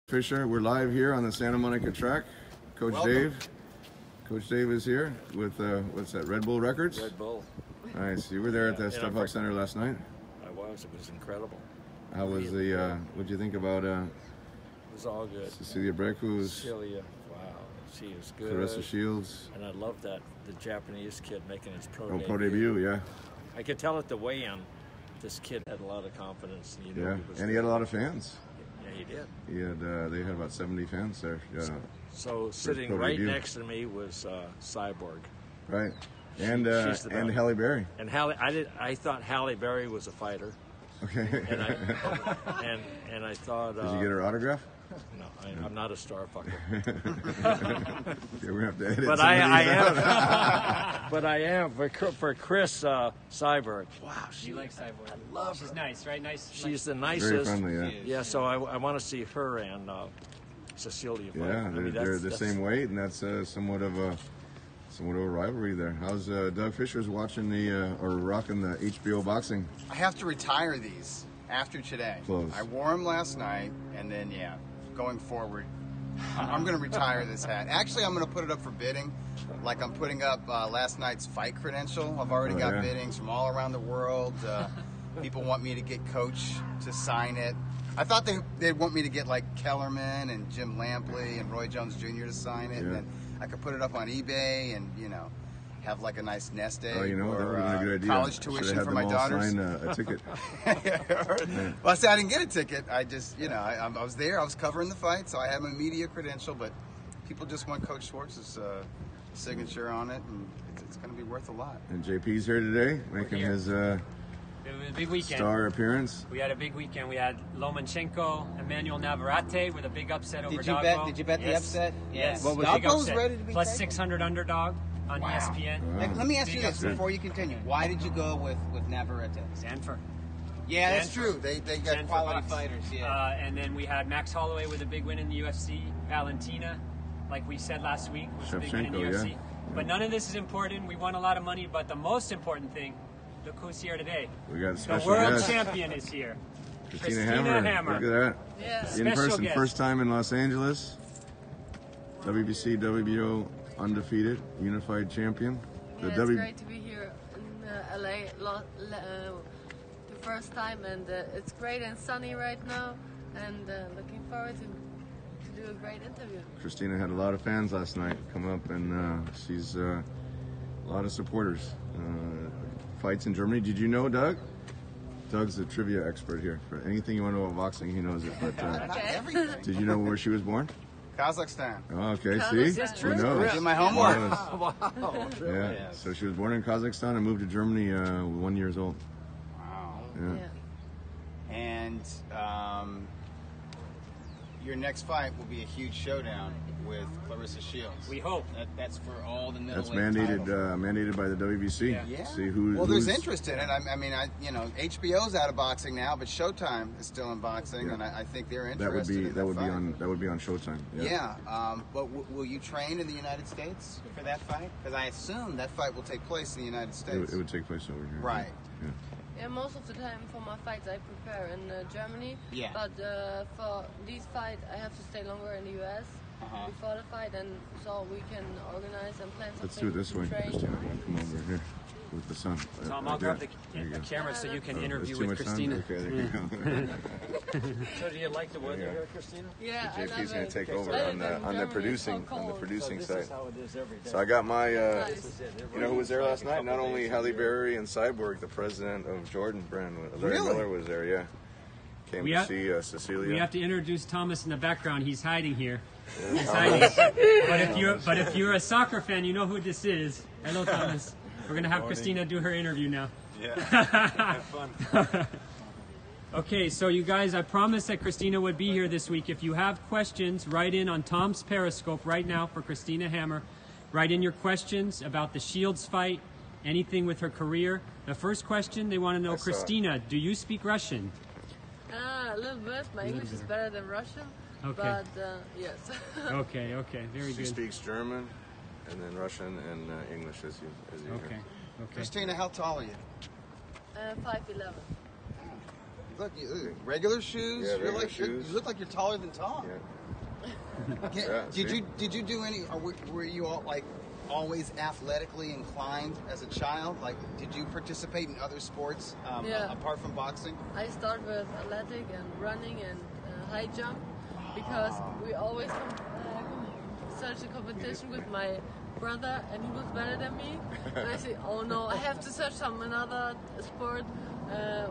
Fisher, we're live here on the Santa Monica track. Coach Welcome. Dave. Coach Dave is here with, what's that, Red Bull Records? Red Bull. Nice. You were there at the Step Up Center last night. I was. It was incredible. How was the, what'd you think about It was all good. Cecilia Brekus, Celia, wow. She was good. Clarissa Shields? And I love that, the Japanese kid making his pro debut. Pro debut, yeah. I could tell at the weigh-in, this kid had a lot of confidence. You know, Yeah, and he had a lot of fans. Yeah, he did. He had, they had about 70 fans there. So sitting pro right debut. next to me was Cyborg. Right. And She's the and best. Halle Berry. And I thought Halle Berry was a fighter. Okay. And I thought. Did you get her autograph? No, I'm not a star fucker. Yeah, we're gonna have to edit. But I am. But I am for Chris Cyborg. Wow, She likes Cyborg. I love She's her. nice, right? Nice. She's the Very nicest. friendly, yeah. Yeah, so I want to see her and Cecilia fight. Yeah, I mean, they're the that's- same weight, and that's somewhat of a rivalry there. How's Doug Fisher's watching or rocking the HBO boxing? I have to retire these after today. Clothes. I wore them last night, and then, yeah, going forward, I'm going to retire this hat. Actually, I'm going to put it up for bidding. Like I'm putting up last night's fight credential. I've already got yeah. biddings from all around the world. People want me to get Coach to sign it. I thought they'd want me to get like Kellerman and Jim Lampley and Roy Jones Jr. to sign it. Yeah. And then I could put it up on eay and, have like a nice nest egg Oh, that would have been a good idea. college Should've tuition had for them my all daughters. sign a ticket. Well, I said I didn't get a ticket. I just, I was there. I was covering the fight, so I had my media credential. But people just want Coach Schwartz's signature on it, and it's going to be worth a lot. And JP's here today, making here. his It was a big weekend. star appearance. We had a big weekend. We had Lomachenko, Emmanuel Navarrete with a big upset over Did you Dogbo. bet? Did you bet the Yes. upset? Yes. What was Big Dogbo's upset. ready to be Plus taken? 600 underdog on ESPN. Wow. Let me ask you Big this upset. before you continue. Why did you go with Navarrete? Sanford. Yeah, that's Sanford. true. They got Sanford quality Bucks. fighters. Yeah. And then we had Max Holloway with a big win in the UFC. Valentina, like we said last week, was a big win in the Shevchenko, UFC. yeah. But none of this is important. We won a lot of money, but the most important thing, look who's here today. We got a The special world guest, champion is here. Christina Christina Hammer. Hammer. Look at that. Yeah. In Special person, guest. first time in Los Angeles. WBC, WBO undefeated, unified champion. Yeah, it's great to be here in LA the first time, and it's great and sunny right now, and looking forward to do a great interview. Christina had a lot of fans last night come up, and she's a lot of supporters. Fights in Germany. Did you know, Doug? Doug's the trivia expert here. For anything you want to know about boxing, he knows it. But Okay. did you know where she was born? Kazakhstan. Oh, okay, Kazakhstan. see? That's Who true. knows? Did my homework. Who knows? Yeah. So she was born in Kazakhstan and moved to Germany 1 year old. Wow. Yeah. Yeah. And your next fight will be a huge showdown with Clarissa Shields. We hope. That's for all the That's middleweight mandated titles. mandated by the WBC. Yeah. Yeah. See who. Well, there's who's- interest in it. I mean, HBO's out of boxing now, but Showtime is still in boxing, Yeah. and I think they're That would interested be in that would be fight. on Showtime. Yeah, but will you train in the United States for that fight? Because I assume that fight will take place in the United It, States. it would take place over here. Right. Yeah. Yeah, most of the time for my fights I prepare in Germany, Yeah. but for these fights I have to stay longer in the US Uh-huh. before the fight, and so we can organize and plan something. Let's do it this to way. train. Christina. Come over here with the sun. Tom, I'll Right grab there. There you the go. camera so you can There's interview too with much sun? Christina. Okay, there you go. So do you like the weather Yeah. here, Christina? Yeah, I JP's love gonna it. take It's over better on than the Germany, it's so producing So this side. is how it is every day. So I got my. Nice. This is it. You know who was there last night? Not only Halle Berry and Cyborg, the president of Jordan brand, Larry Really? Miller was there. Yeah, came We to have- see Cecilia. We have to introduce Thomas in the background. He's hiding here. He's hiding. But if you're a soccer fan, you know who this is. Hello, Thomas. We're gonna have Christina do her interview now. Yeah. Have fun. Okay, so you guys, I promised that Christina would be here this week. If you have questions, write in on Tom's Periscope right now for Christina Hammer. Write in your questions about the Shields fight, anything with her career. The first question, they want to know, I saw it. Christina, do you speak Russian? A little bit. My English is better than Russian, Okay. but yes. Okay, very She good. speaks German, and then Russian and English, as you Okay, hear. okay. Christina, how tall are you? 5'11". Look, regular shoes. Yeah, You're regular like, shoes. You look like you're taller than Tom. Yeah. Okay, Yeah, did you do any? Or were you all like always athletically inclined as a child? Like, did you participate in other sports Yeah. apart from boxing? I start with athletic and running and high jump because we always search a competition with my brother and he was better than me. And I said, oh no, I have to search some another sport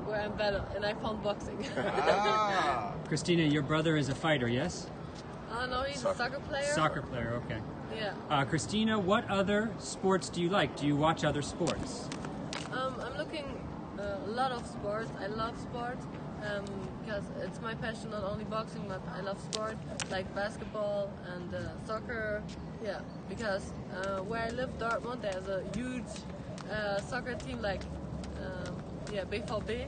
where I'm better. And I found boxing. Ah. Christina, your brother is a fighter, yes? Oh no, he's a soccer player. Soccer player, okay. Yeah. Christina, what other sports do you like? Do you watch other sports? I'm looking a lot of sports. I love sports because it's my passion, not only boxing, but I love sport like basketball and soccer. Yeah, because where I live, Dortmund, there's a huge soccer team like BVB,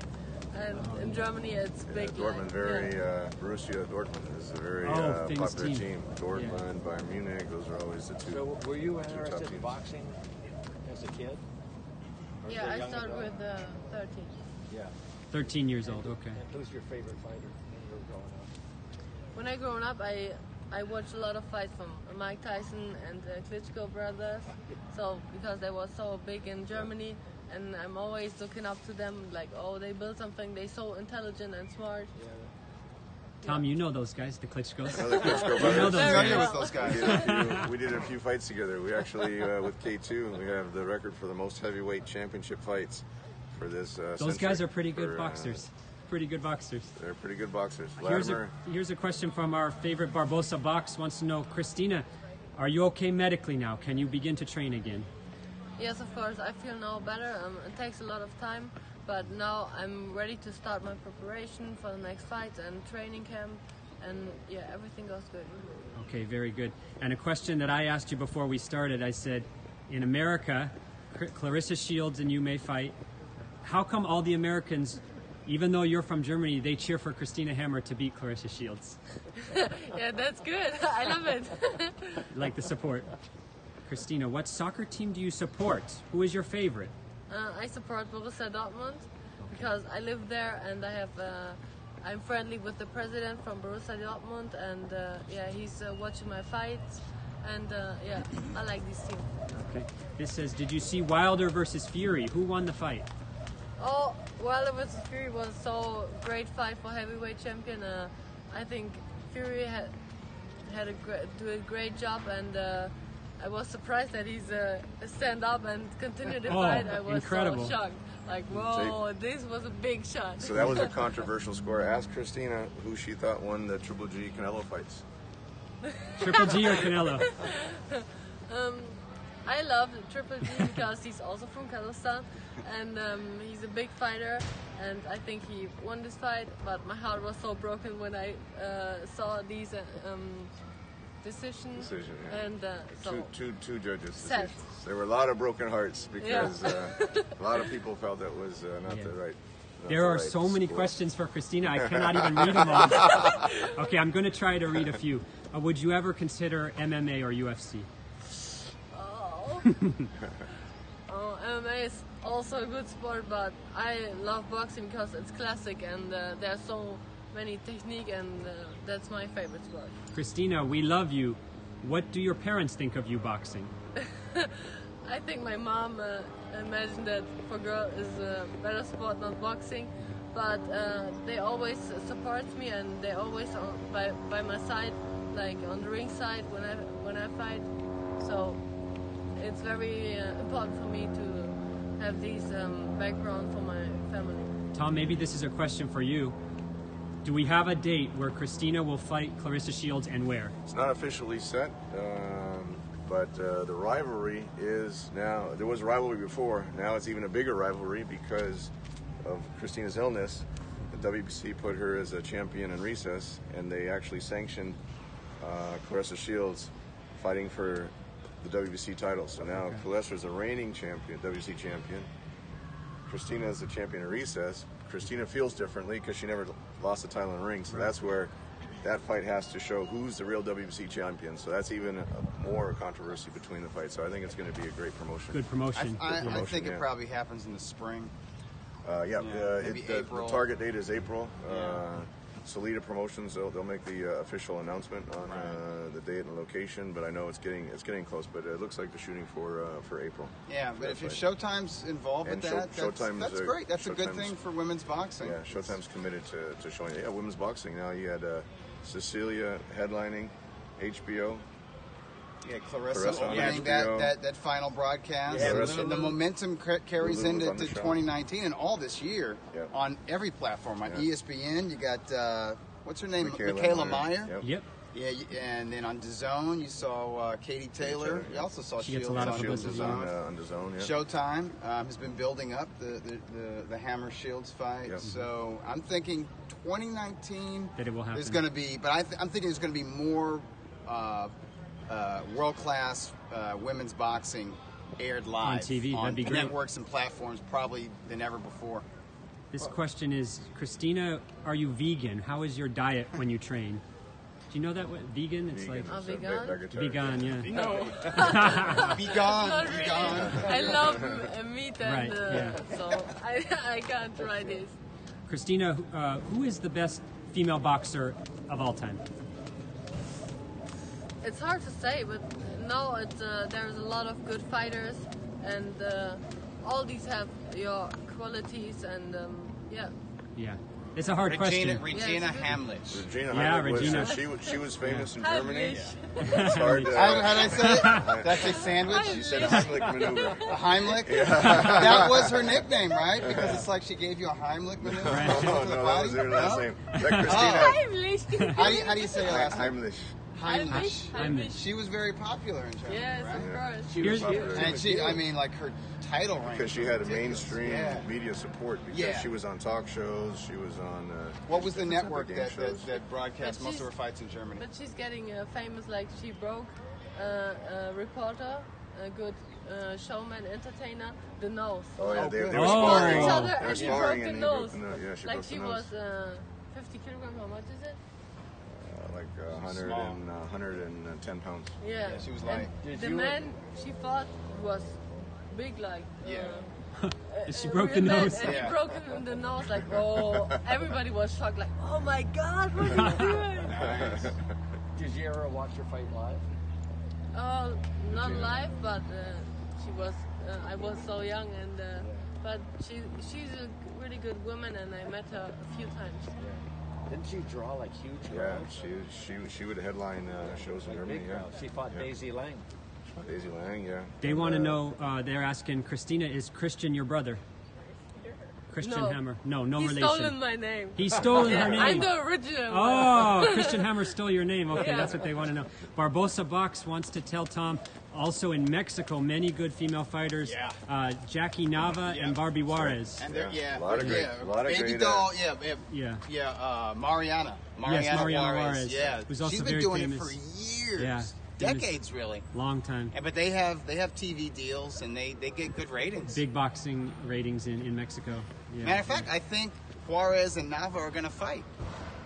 and in Germany it's big. Dortmund, Borussia Dortmund is a very famous popular team. team. Dortmund, Bayern Munich, those are always the two. So were you top interested in teams. boxing as a kid? Or Yeah, as a I young started adult? with 13. Yeah. 13 years old, okay. And who's your favorite fighter when you were growing up? When I grown up, I watched a lot of fights from Mike Tyson and Klitschko brothers. So because they were so big in Germany, and I'm always looking up to them. Like, oh, they built something. They're so intelligent and smart. Tom, you know those guys, the Klitschkos. Another Klitschko You know brothers. those Very Familiar guys. with those guys. We did a few fights together. We actually, with K2, we have the record for the most heavyweight championship fights for this Those century. guys are pretty good For, boxers. Pretty good boxers. They're pretty good boxers. Here's Latimer, a question from our favorite Barbosa Box. Wants to know, Christina, are you okay medically now? Can you begin to train again? Yes, of course. I feel now better. It takes a lot of time, but now I'm ready to start my preparation for the next fight and training camp. And yeah, everything goes good. Okay, very good. And a question that I asked you before we started, I said, in America, Clarissa Shields and you may fight. How come all the Americans, even though you're from Germany, they cheer for Christina Hammer to beat Clarissa Shields? Yeah, that's good. I love it. Like the support. Christina, what soccer team do you support? Who is your favorite? I support Borussia Dortmund because I live there and I have. I'm friendly with the president from Borussia Dortmund, and yeah, he's watching my fights, and yeah, I like this team. Okay. This says, did you see Wilder versus Fury? Who won the fight? Oh, Wilder versus Fury was so great fight for heavyweight champion. I think Fury had do a great job, and I was surprised that he's stand up and continue the fight. I was incredible. so shocked. Like, whoa, this was a big shot. so that was a controversial score. Ask Christina who she thought won the Triple G Canelo fights. Triple G or Canelo? I love Triple G because he's also from Kazakhstan, and he's a big fighter, and I think he won this fight, but my heart was so broken when I saw these decisions, Yeah. and so Two judges' Sad. decisions. There were a lot of broken hearts because a lot of people felt that was not Yeah. the right. not There the are right so many score. questions for Christina, I cannot even read them all. Okay, I'm going to try to read a few. Would you ever consider MMA or UFC? oh. MMA is also a good sport, but I love boxing because it's classic and there's so many technique, and that's my favorite sport. Christina, we love you. What do your parents think of you boxing? I think my mom imagined that for girl is a better sport, not boxing, but they always support me and they always by my side, like on the ring side when I fight. So it's very important for me to have these background for my family. Tom, maybe this is a question for you. Do we have a date where Christina will fight Clarissa Shields, and where? It's not officially set, but the rivalry is now. There was a rivalry before. Now it's even a bigger rivalry because of Christina's illness. The WBC put her as a champion in recess, and they actually sanctioned Clarissa Shields fighting for the WBC title. So now Clarissa is a reigning champion, WBC champion. Christina is the champion in recess. Christina feels differently because she never lost the title in the ring. So that's where that fight has to show who's the real WBC champion. So that's even more controversy between the fights. So I think it's going to be a great promotion. Good promotion. I think yeah. it probably happens in the spring. Maybe The April. target date is April. Salida Promotions, they'll make the official announcement on the date and location, but I know it's getting close. But it looks like they're shooting for April. Yeah, but if Showtime's involved with that, that's great. That's a good thing for women's boxing. Yeah, Showtime's committed to showing it. Yeah, women's boxing. Now you had Cecilia headlining HBO. Yeah, Clarissa opening that final broadcast. Yeah, and the momentum carries Lulu was into on the show. 2019 and all this year Yep. on every platform. On Yeah. ESPN, you got, what's her name? Michaela Meyer. Yep. Yep. Yeah, and then on DAZN, you saw Katie Taylor. You also saw She gets Shields a lot of on publicity. DAZN. On DAZN, yeah. Showtime has been building up the Hammer Shields fight. Yep. So I'm thinking 2019 That it will happen. there's going to be, but I'm thinking there's going to be more world-class women's boxing aired live On TV. on That'd be great. networks and platforms probably than ever before. This question is, Christina, are you vegan? How is your diet when you train? Do you know that what vegan? It's like Oh, vegan? vegan, yeah. No. Be gone, Not be really. gone. I love meat and Right, yeah. so I can't try this. Christina, who is the best female boxer of all time? It's hard to say, but no, there's a lot of good fighters, and all these have your qualities, and yeah. Yeah, it's a hard question. Regina Hamlich. Regina Yeah, Heimlich Regina. She was famous in I Germany. wish. It's hard to, How did I say it? That's a sandwich. she said a Heimlich maneuver. A Heimlich? That was her nickname, right? Because it's like she gave you a Heimlich maneuver. No, to the that body? was her last No? name. That Christina Heimlich. How do you say her last name? Heimlich. Heimlich. Heimlich. She was very popular in Germany, Yes, right? of course. Here's, And she, I mean, like her title rank. Because she was had a ridiculous. mainstream Yeah. media support because Yeah. she was on talk shows, she was on What was the different network game that shows. broadcast But most of she's- her fights in Germany? But she's getting famous, like she broke a reporter, a good showman, entertainer, the nose. Oh yeah, they good. were Oh. sparring. Each other, They were and she sparring broke the and he nose. broke the nose. Yeah, she Like broke the she nose. was 50 kilograms. How much is it? Like 110 pounds. Yeah. Yeah, she was light. And the man she fought was big, like. Yeah. she broke the real man, nose. And Yeah. he broke the nose, like, oh, everybody was shocked, like, oh my God, what are you doing? Did you ever watch her fight live? Not live, but she was. I was so young, and but she's a really good woman, and I met her a few times. Didn't she draw like huge Yeah, crowds? she would headline shows in Like Germany. big Yeah. crowds. She fought Yeah. Daisy Lang. Daisy Lang, yeah. They want to know. They're asking, Christina, is Christian your brother? Christian No. Hammer. No He's relation. stolen my name. He's stolen her name. I'm the original. Oh, Christian Hammer stole your name. Okay, Yeah. that's what they want to know. Barbosa Box wants to tell Tom, also in Mexico, many good female fighters. Yeah. Jackie Nava and Barbie Juarez. And there, Yeah. A lot of great- a lot of baby great, doll, Yeah. Mariana. Yes, Mariana Juarez. Yeah, Who's also she's been very doing famous. it for years, Yeah. decades really. Long time. But they have TV deals and they get good ratings. Big boxing ratings in Mexico. Yeah. Matter of fact, I think Juarez and Nava are going to fight.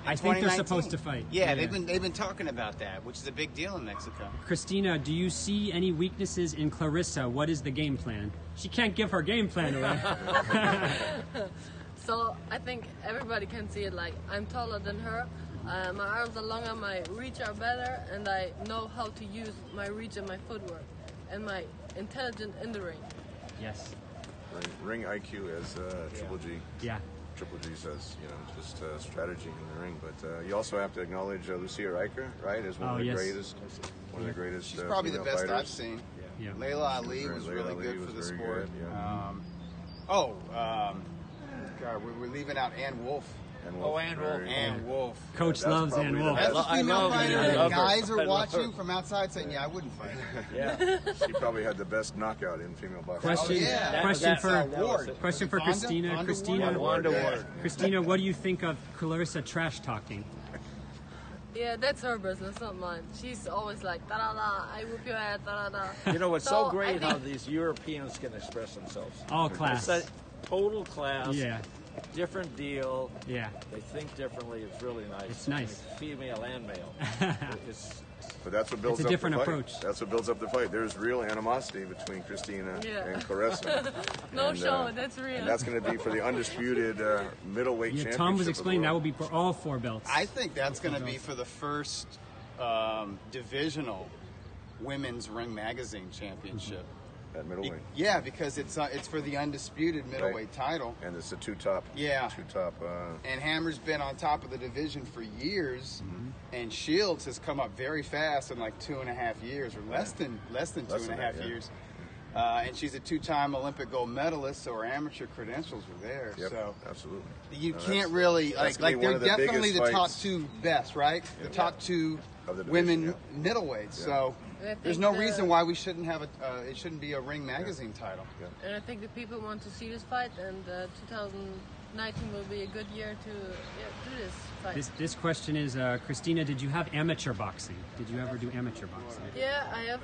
in I think they're 2019. supposed to fight. Yeah, they've been talking about that, which is a big deal in Mexico. Christina, do you see any weaknesses in Clarissa? What is the game plan? She can't give her game plan away. So I think everybody can see it. Like, I'm taller than her. My arms are longer, my reach are better, and I know how to use my reach and my footwork, and my intelligence in the ring. Yes. Ring IQ, as Triple G. Yeah. Triple G says, just strategy in the ring. But you also have to acknowledge Lucia Riker, right, as one of the yes. greatest. One of the greatest. She's probably the female best I've fighters. seen. Yeah. Layla Ali was Layla really Ali good was for the very sport. good, yeah. God, we're leaving out Ann Wolf. And Oh, Ann Wolf. very- Ann Wolf. Coach That's loves probably Ann the Wolf. best. That's a I female love her. fighter I that love her. guys I are love watching her. from outside saying, yeah, I wouldn't fight. Yeah. She probably had the best knockout in female boxing. Question, Oh, yeah. question That- for that was it. question for Vonda? Christina. Vonda Christina, Ward? Wanda Yeah. Ward. Christina, what do you think of Clarissa trash talking? Yeah, that's her business, not mine. She's always like, da da da, I whoop your ass, da da da. You know, it's So, so great I how think- these Europeans can express themselves. All class. It's a total class. Yeah. Different deal. Yeah. They think differently. It's really nice. It's nice. Female and male. it's But that's what builds It's a up different the fight. approach. That's what builds up the fight. There's real animosity between Christina and Clarissa. No And, show, that's real. And that's going to be for the undisputed middleweight Yeah, championship. Tom was of the explaining that world. will be for all 4 belts. I think that's going to be for the first divisional women's ring magazine championship. At middleweight. Yeah, because it's for the undisputed middleweight title. And it's the two top. Yeah. Two top. And Hammer's been on top of the division for years, and Shields has come up very fast in like 2.5 years, or less than 2.5 years. And she's a 2-time Olympic gold medalist, so her amateur credentials are there. Yep, So absolutely. you can't really that's like gonna be one they're of the definitely biggest the top fights. 2 best, right? The top 2 Of the division, women middleweights. So I there's think no reason why we shouldn't have it shouldn't be a ring magazine title. And I think the people want to see this fight, and 2019 will be a good year to do this fight. This question is, Christina, did you have amateur boxing? Did you ever do amateur boxing? Yeah, I have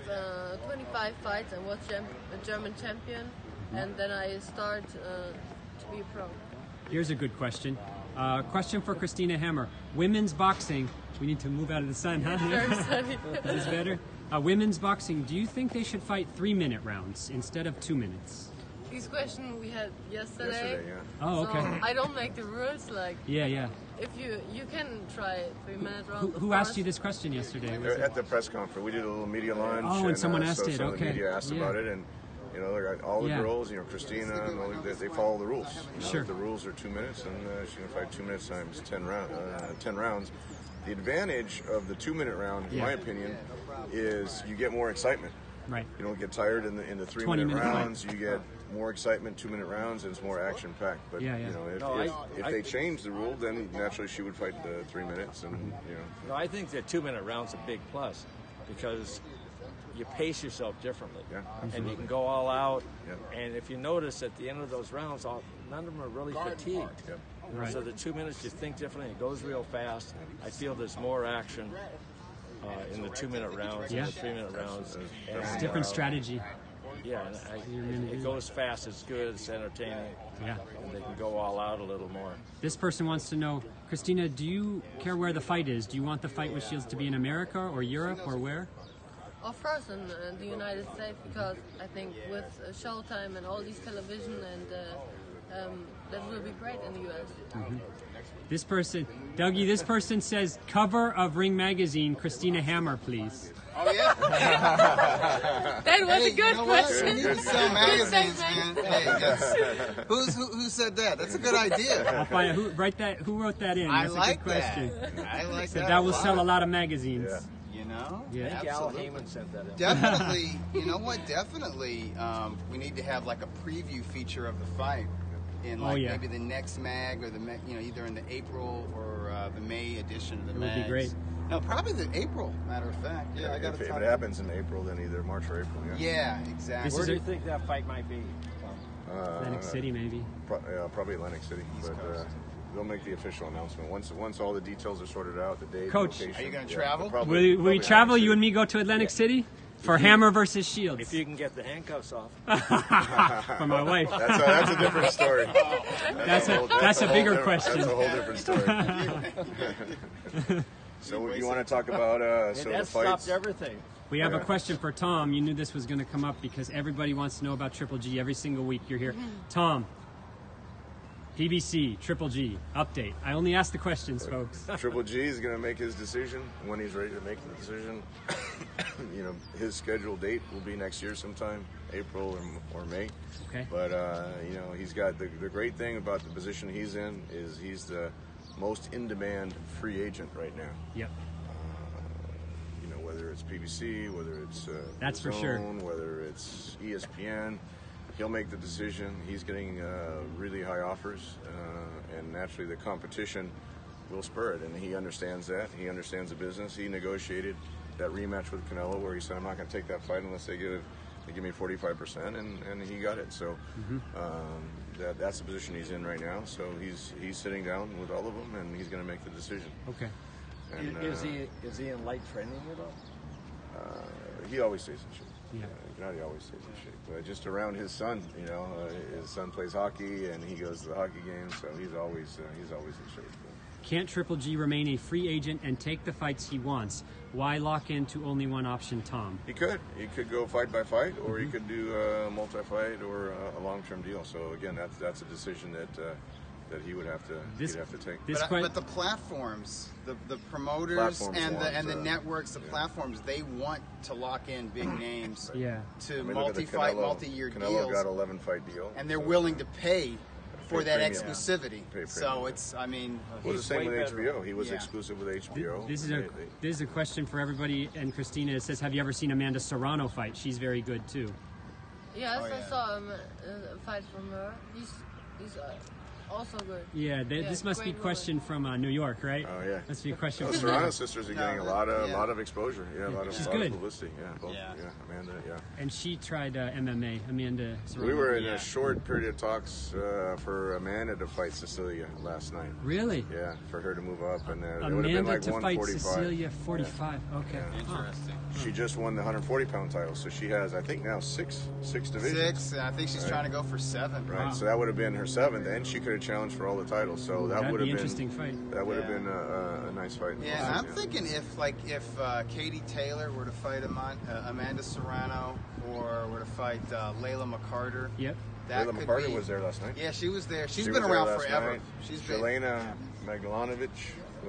25 fights and was a German champion, and then I start to be a pro. Here's a good question. Question for Christina Hammer. Women's boxing. We need to move out of the sun, huh? Very sunny. Is this better? Women's boxing. Do you think they should fight 3-minute rounds instead of 2 minutes? This question we had yesterday. Yesterday, yeah. Oh, So okay. I don't make the rules. Like, Yeah. if you can try 3-minute round. Who asked you this question yesterday? Was They're it- at the press conference. We did a little media lunch. Oh, and someone asked so it, some of the okay. media asked Yeah. about it, and you know, all the Yeah. girls, you know, Christina, and all, they follow the rules. You know, Sure. The rules are 2 minutes, and she's going to fight 2 minutes times 10 rounds. The advantage of the 2-minute round, in my opinion, is you get more excitement. Right. You don't get tired in the 3-minute 20-minute fight. rounds. You get more excitement 2-minute rounds, and it's more action packed. But Yeah. you know, if they change the rule, then naturally she would fight the 3 minutes, and you know. No, I think the 2-minute round's a big plus because you pace yourself differently, Yeah, and you can go all out. Yeah. And if you notice at the end of those rounds, none of them are really fatigued. Yep. Right. So the 2 minutes, you think differently. It goes real fast. I feel there's more action in the 2-minute rounds Yeah. than the 3-minute rounds. It's a And, different strategy. Yeah, and it goes fast. It's good. It's entertaining. Yeah. And they can go all out a little more. This person wants to know, Christina, do you care where the fight is? Do you want the fight with Shields to be in America or Europe or where? Of course, in the United States, because I think with Showtime and all these television and that will be great in the U.S. This person, Dougie, this person says, cover of Ring Magazine, Christina Hammer, please. Oh yeah. That was Hey, a good you know what? question. We need to sell magazines, man. Hey, who said that? That's a good idea. I'll find out who wrote that in. I That's like a good question. that. I like So that. that will sell a lot of magazines. Yeah. You know? Yeah. I think Al Absolutely. Heyman sent that in. Definitely. You know what? Definitely. We need to have like a preview feature of the fight in like yeah. maybe the next mag or either in the April or the May edition of the It would mag. be great. No, probably the April. Matter of fact. Yeah, I got If it to happens in April, then either March or April. Yeah. Yeah, exactly. Where do you think that fight might be, Tom? Atlantic City, maybe. Probably Atlantic City, but they'll make the official announcement once all the details are sorted out. The date, Coach, location. are you gonna Yeah, travel? probably- Will we probably travel, Atlantic you and City. me go to Atlantic City? For Hammer versus Shields. If you can get the handcuffs off. For my wife. That's a different story. That's a bigger different- question. That's a whole different story. So you want to talk about the That fights? stopped everything. We have a question for Tom. You knew this was going to come up because everybody wants to know about Triple G every single week you're here. Tom, PBC, Triple G, update. I only ask the questions, folks. Triple G is going to make his decision when he's ready to make the decision. You know, his scheduled date will be next year sometime, April or May. Okay. But you know, he's got the great thing about the position he's in is he's the most in-demand free agent right now. Yep. You know, whether it's PBC, whether it's That's for DAZN, sure. whether it's ESPN, he'll make the decision. He's getting really high offers, and naturally the competition will spur it, and he understands that. He understands the business. He negotiated that rematch with Canelo where he said, I'm not going to take that fight unless they give me 45%, and he got it. So that's the position he's in right now. So he's sitting down with all of them, and he's going to make the decision. Okay. And, Is he in light training at all? he always stays in shape. Yeah. He always stays in shape. But just around his son, you know, his son plays hockey and he goes to the hockey games, so he's always in shape. Can't Triple G remain a free agent and take the fights he wants? Why lock into only one option, Tom? He could go fight by fight, or he could do a multi-fight or a long-term deal. So again, that's a decision that he would have to take. But the platforms, the promoters Platforms and the want, networks, the platforms, they want to lock in big names Yeah. to I mean, look at the multi-fight, Canelo- multi-year Canelo deals, got 11-fight deal, and they're so- willing to pay for that premium. exclusivity. Pay So premium. it's, I mean, Well, the He's same way with better. HBO. He was Yeah. exclusive with HBO. This is They- this is a question for everybody and Christina. It says, have you ever seen Amanda Serrano fight? She's very good too. Yes, Oh, yeah. I saw a fight from her. He's also good. Yeah, this must be a great question from New York, right? Oh, yeah. Must be a question Oh, from Serrano sisters are getting a lot of exposure. Yeah, a lot of She's lot good. of publicity. Yeah, both. Yeah. Yeah, Amanda. Yeah. And she tried MMA, Amanda Serrano. We were in Yeah. a short period of talks for Amanda to fight Cecilia last night. Really? Yeah, for her to move up, and it would have been Amanda like to fight 145. Cecilia 45. Okay. Huh. interesting. She just won the 140-pound title, so she has, I think, now six divisions. 6, and I think she's trying to go for 7. Right, Wow. so that would have been her 7th, and she could have challenged for all the titles. So that That'd would be have an interesting been fight. that would have Yeah. been a nice fight. Yeah, and I'm thinking if Katie Taylor were to fight Amanda Serrano, or were to fight Layla McCarter, Yep. that Layla could McCarter be. was there last night. Yeah, she was there. She's She been was there around last forever. night. She's been. Jelena Magdalenovic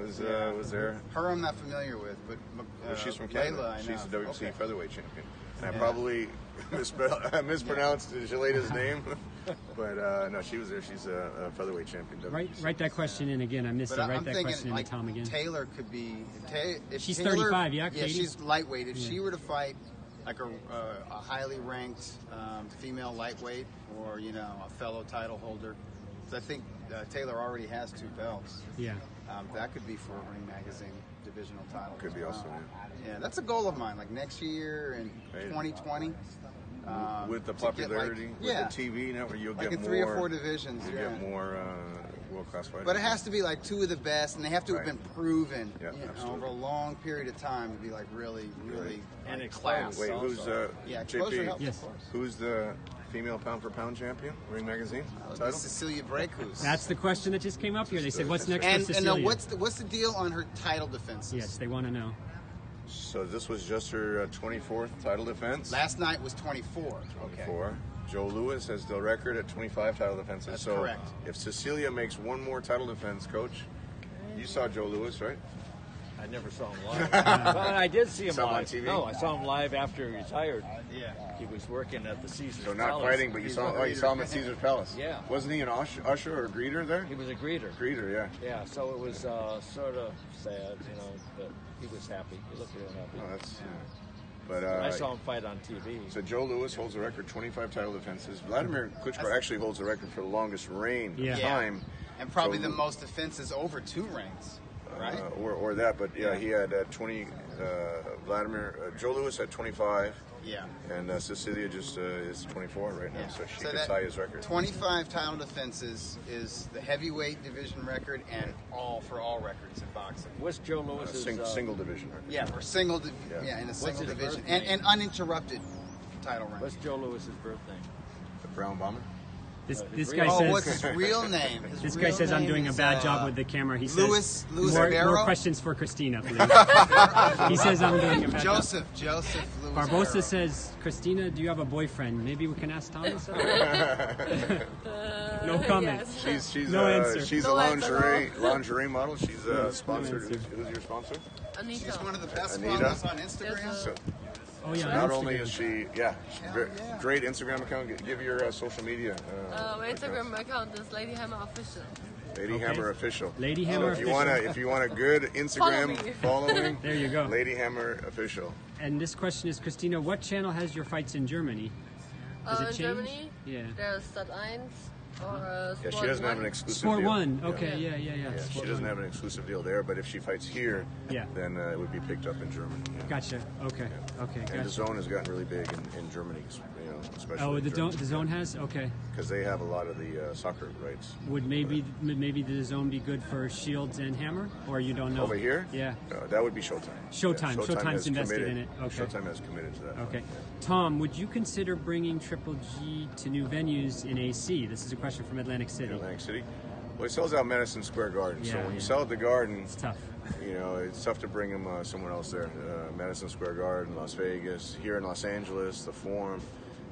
was there. Her, I'm not familiar with, but Well, she's from Canada. Layla, I know. She's the WBC Okay. featherweight champion. And I Yeah. probably mispronounced Jelena's name, but no, she was there. She's a featherweight champion. WBC. Write that question in again. I missed But it. Write I'm that thinking question in, like Tom, again. Taylor could be. If She's Taylor, 35, yeah, Yeah, Katie? she's lightweight. If she were to fight like a highly ranked female lightweight, or a fellow title holder, 'cause I think Taylor already has 2 belts. Yeah. That could be for a Ring Magazine divisional title. Could be also, Yeah, that's a goal of mine. Like next year in Hey. 2020. With the to get, popularity, like, with the TV network, you'll like get in more. 3 or 4 divisions. You Yeah. get more world-class fighters. But it has to be like 2 of the best, and they have to have Right. been proven Yeah, absolutely. over a long period of time to be like really And like, class. Wait, who's Yeah, exposure JP? helps, Yes. of course. Who's the female pound-for-pound champion? Ring Magazine title. Cecilia Breakus. That's the question that just came up here. They said, what's next for and Cecilia? what's the deal on her title defenses? Yes, they want to know. So this was just her 24th title defense. Last night was 24. Okay. 4. Joe Louis has the record at 25 title defenses. That's so correct. if Cecilia makes one more title defense, Coach, you saw Joe Louis, right? I never saw him live. But I did see him Saw him on live. TV? No, I saw him live after he retired. Yeah. He was working at the Caesars So not Palace. fighting, but you saw him at Caesar's Palace. Yeah. Wasn't he an usher or greeter there? He was a greeter. Greeter, yeah. Yeah, so it was sort of sad, but he was happy. He looked real happy. Oh, that's. But I saw him fight on TV. So Joe Louis holds the record, 25 title defenses. Vladimir Klitschko actually holds the record for the longest reign Yeah. of time. And probably So, the most defenses over 2 ranks, right? or that, but yeah, he had 20. Joe Louis had 25. Yeah. And Cecilia just is 24 right now, Yeah. so she So could that tie his record. 25 title defenses is the heavyweight division record, and for all records in boxing. What's Joe Lewis's Single division record. Yeah, for single. Yeah. In a single his division, birth name? and uninterrupted title rank. What's Joe Lewis's birthday? The Brown Bomber. This Oh, guy Oh, says. what's his real name? His This guy real says I'm name doing a is, bad job with the camera. He Louis says more Barrow? questions for Christina, please. He says I'm doing a bad job. Joseph Louis Barbosa Barrow. says, Christina, do you have a boyfriend? Maybe we can ask Thomas. No comment. Yes. She's No answer. she's No a answer, lingerie model. She's sponsored. answer. Who's your sponsor? Anita. She's one of the best Anita. models on Instagram. Yes, So Oh yeah. not on only Instagram. is she, great Instagram account. Give your social media. my Instagram account is Lady Hammer Official. Lady Okay. Hammer Official. Lady So Hammer if you Official. want a good Instagram Follow me. following, There you go. Lady Hammer Official. And this question is, Christina, what channel has your fights in Germany? Does it In change? Germany, Yeah. there's Sat.1 or Yeah, Sport she doesn't have 1. an exclusive Sport deal. One. Okay. Yeah. Yeah, she Sport doesn't One. have an exclusive deal there, but if she fights here, Yeah. then it would be picked up in Germany. Yeah. Gotcha. Okay. Okay. And the Gotcha. zone has gotten really big in Germany, especially. Oh, the zone has. Okay. because they have a lot of the soccer rights. Would maybe the zone be good for Shields and Hammer, or you don't know? Over here? Yeah. That would be Showtime. Showtime. Yeah, Showtime's has invested committed- in it. Okay. Showtime has committed to that. Okay. Tom, would you consider bringing Triple G to new venues in AC? This is a question from Atlantic City. Atlantic City. Well, he sells out Madison Square Garden. So Yeah, when you yeah. sell at the Garden, It's tough. you know, it's tough to bring him somewhere else there. Madison Square Garden, Las Vegas, here in Los Angeles, the Forum.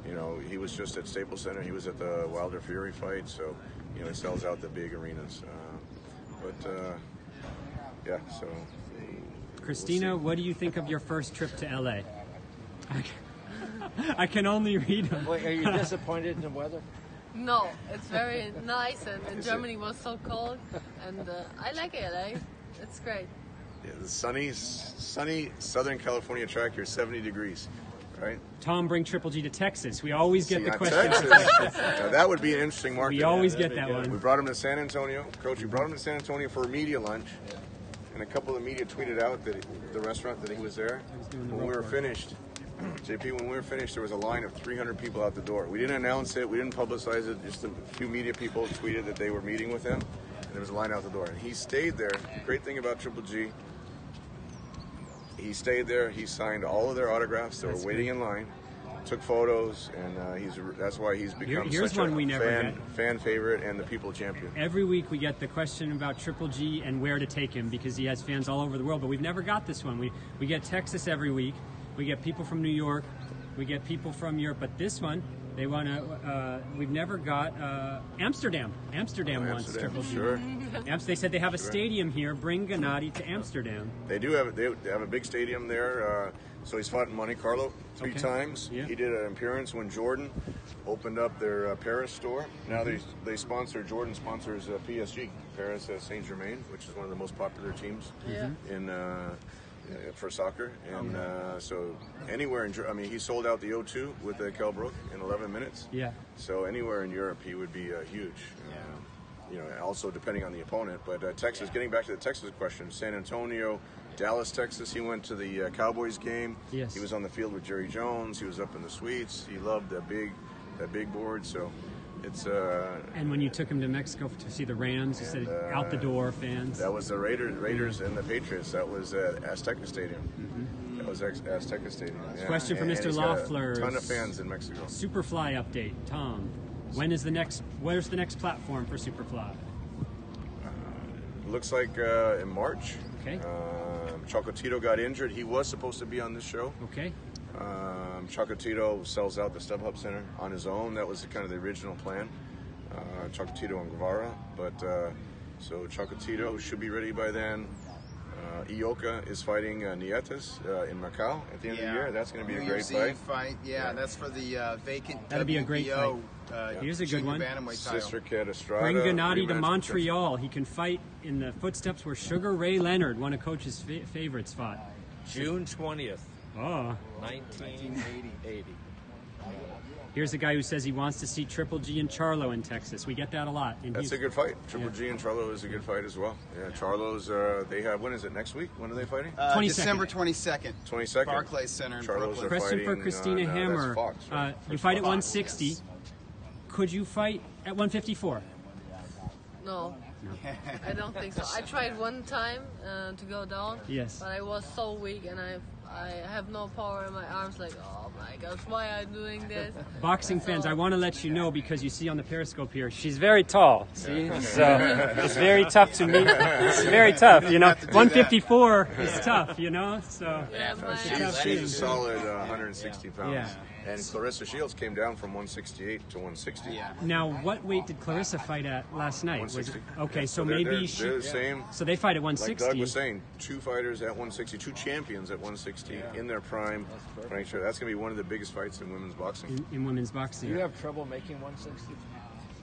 You know, he was just at Staples Center. He was at the Wilder Fury fight. So, you know, he sells out the big arenas. Yeah, so. Christina, we'll see. what do you think of your first trip to LA? I can only read them. Wait, are you disappointed in the weather? No, it's very nice, and Germany was so cold, and I like LA. It's great. Yeah, the sunny Southern California track here, 70 degrees, right? Tom, bring Triple G to Texas. We always get See, the on question. Texas, now that would be an interesting market. We always get that We one. brought him to San Antonio. Coach, we brought him to San Antonio for a media lunch. And a couple of media tweeted out that the restaurant that he was there. When we were finished, JP, when we were finished, there was a line of 300 people out the door. We didn't announce it. We didn't publicize it. Just a few media people tweeted that they were meeting with him. And there was a line out the door. And he stayed there. The great thing about Triple G, he stayed there. He signed all of their autographs. They were waiting in line. Took photos, and that's why he's become Here's such one a we never fan favorite and the people champion. Every week we get the question about Triple G and where to take him because he has fans all over the world, but we've never got this one. We get Texas every week. We get people from New York. We get people from Europe, but this one, they want to. We've never got Amsterdam. Amsterdam wants Triple G. Sure. They said they have a stadium here. Bring Gennady to Amsterdam. They do have they have a big stadium there. So he's fought in Monte Carlo three times. Yeah. He did an appearance when Jordan opened up their Paris store. Now they sponsor, Jordan sponsors PSG, Paris Saint-Germain, which is one of the most popular teams in for soccer. And so anywhere in he sold out the O2 with Kell Brook in 11 minutes. Yeah. So anywhere in Europe he would be huge. You know, also depending on the opponent. But Texas, getting back to the Texas question, San Antonio, Dallas, Texas, he went to the Cowboys game. Yes. He was on the field with Jerry Jones. He was up in the suites. He loved that big board. So it's And when you took him to Mexico to see the Rams, you said out the door fans. that was the Raiders and the Patriots. That was at Azteca Stadium. That was Azteca Stadium. Yeah. Question for And Mr. he's got Loeffler. A ton of fans in Mexico. Superfly update, Tom. Where's the next platform for Superfly? Looks like in March. Okay. Chocolatito got injured. He was supposed to be on this show. Okay. Chocolatito sells out the StubHub Center on his own. That was kind of the original plan. Chocolatito and Guevara. But so Chocolatito should be ready by then. Ioka is fighting Nietes in Macau at the end of the year. That's going to be a great fight. Yeah, that's for the vacant. That'll be a great WBO, Here's a good one. bantamweight title. Sister Cat Estrada. Bring Gennady to rematch Montreal. He can fight in the footsteps where Sugar Ray Leonard, one of Coach's favorites, fought. June 20th, Oh. 1980. Here's a guy who says he wants to see Triple G and Charlo in Texas. We get that a lot. In That's a Houston. good fight. Triple G and Charlo is a good fight as well. Yeah, Charlo's, they have, when is it, next week? When are they fighting? 22nd. December 22nd. 22nd. Barclays Center in Charlo's Brooklyn. are Question for fighting, Christina that's Hammer. Fox, right? You First fight at Fox. 160. yes. Could you fight at 154? No, I don't think so. I tried one time to go down, Yes. but I was so weak and I have no power in my arms. Like, oh my gosh, why are you doing this? Boxing fans, So- I want to let you know because you see on the Periscope here, she's very tall. See, so it's very tough to meet. It's very tough, you know. 154 is tough, you know. So Yeah, my, She's a solid 160 pounds. Yeah. And Clarissa Shields came down from 168 to 160. Yeah. now, what weight did Clarissa fight at last night? Was it, 160. okay, Yeah, so they're- maybe they're the same. So they fight at Like 160. Doug was saying, two fighters at 160, two champions at 160 in their prime. Right, sure, that's going to be one of the biggest fights in women's boxing. in women's boxing. Do you have trouble making 160?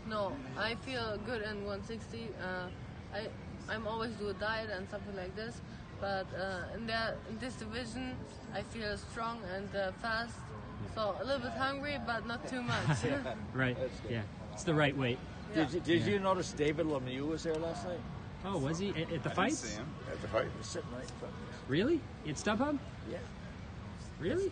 no, I feel good in 160. I'm always do a diet and something like this, but in this division, I feel strong and fast. So a little bit hungry, but not too much. Right. Yeah. It's the right weight. Yeah. Did you notice David Lemieux was there last night? Oh, was he at the I didn't fights? see him. At the fight. He was sitting right in front of us. Really? In StubHub? Yeah. Really?